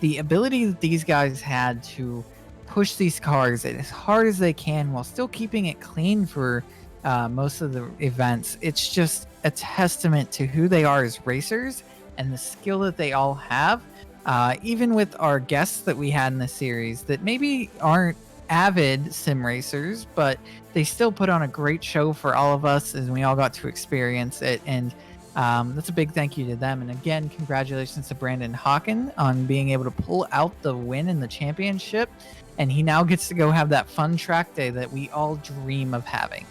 the ability that these guys had to push these cars as hard as they can while still keeping it clean for most of the events. It's just a testament to who they are as racers and the skill that they all have. Even with our guests that we had in the series that maybe aren't avid sim racers, but they still put on a great show for all of us and we all got to experience it. And that's a big thank you to them. And again, congratulations to Brandon Hawken on being able to pull out the win in the championship. And he now gets to go have that fun track day that we all dream of having.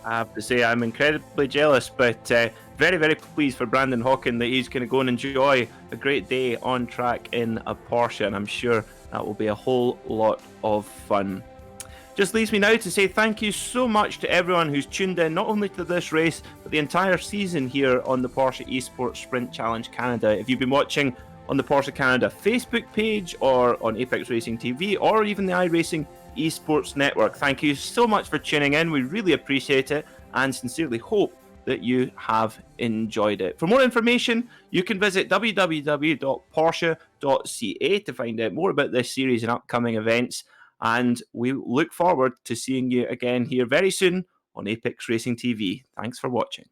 I have to say I'm incredibly jealous, but very, very pleased for Brandon Hawken that he's going to go and enjoy a great day on track in a Porsche, and I'm sure that will be a whole lot of fun. Just leaves me now to say thank you so much to everyone who's tuned in, not only to this race, but the entire season here on the Porsche Esports Sprint Challenge Canada. If you've been watching on the Porsche Canada Facebook page or on Apex Racing TV or even the iRacing Esports Network, thank you so much for tuning in. We really appreciate it. and sincerely hope that you have enjoyed it. For more information, you can visit www.porsche.ca to find out more about this series and upcoming events. And we look forward to seeing you again here very soon on Apex Racing TV. Thanks for watching.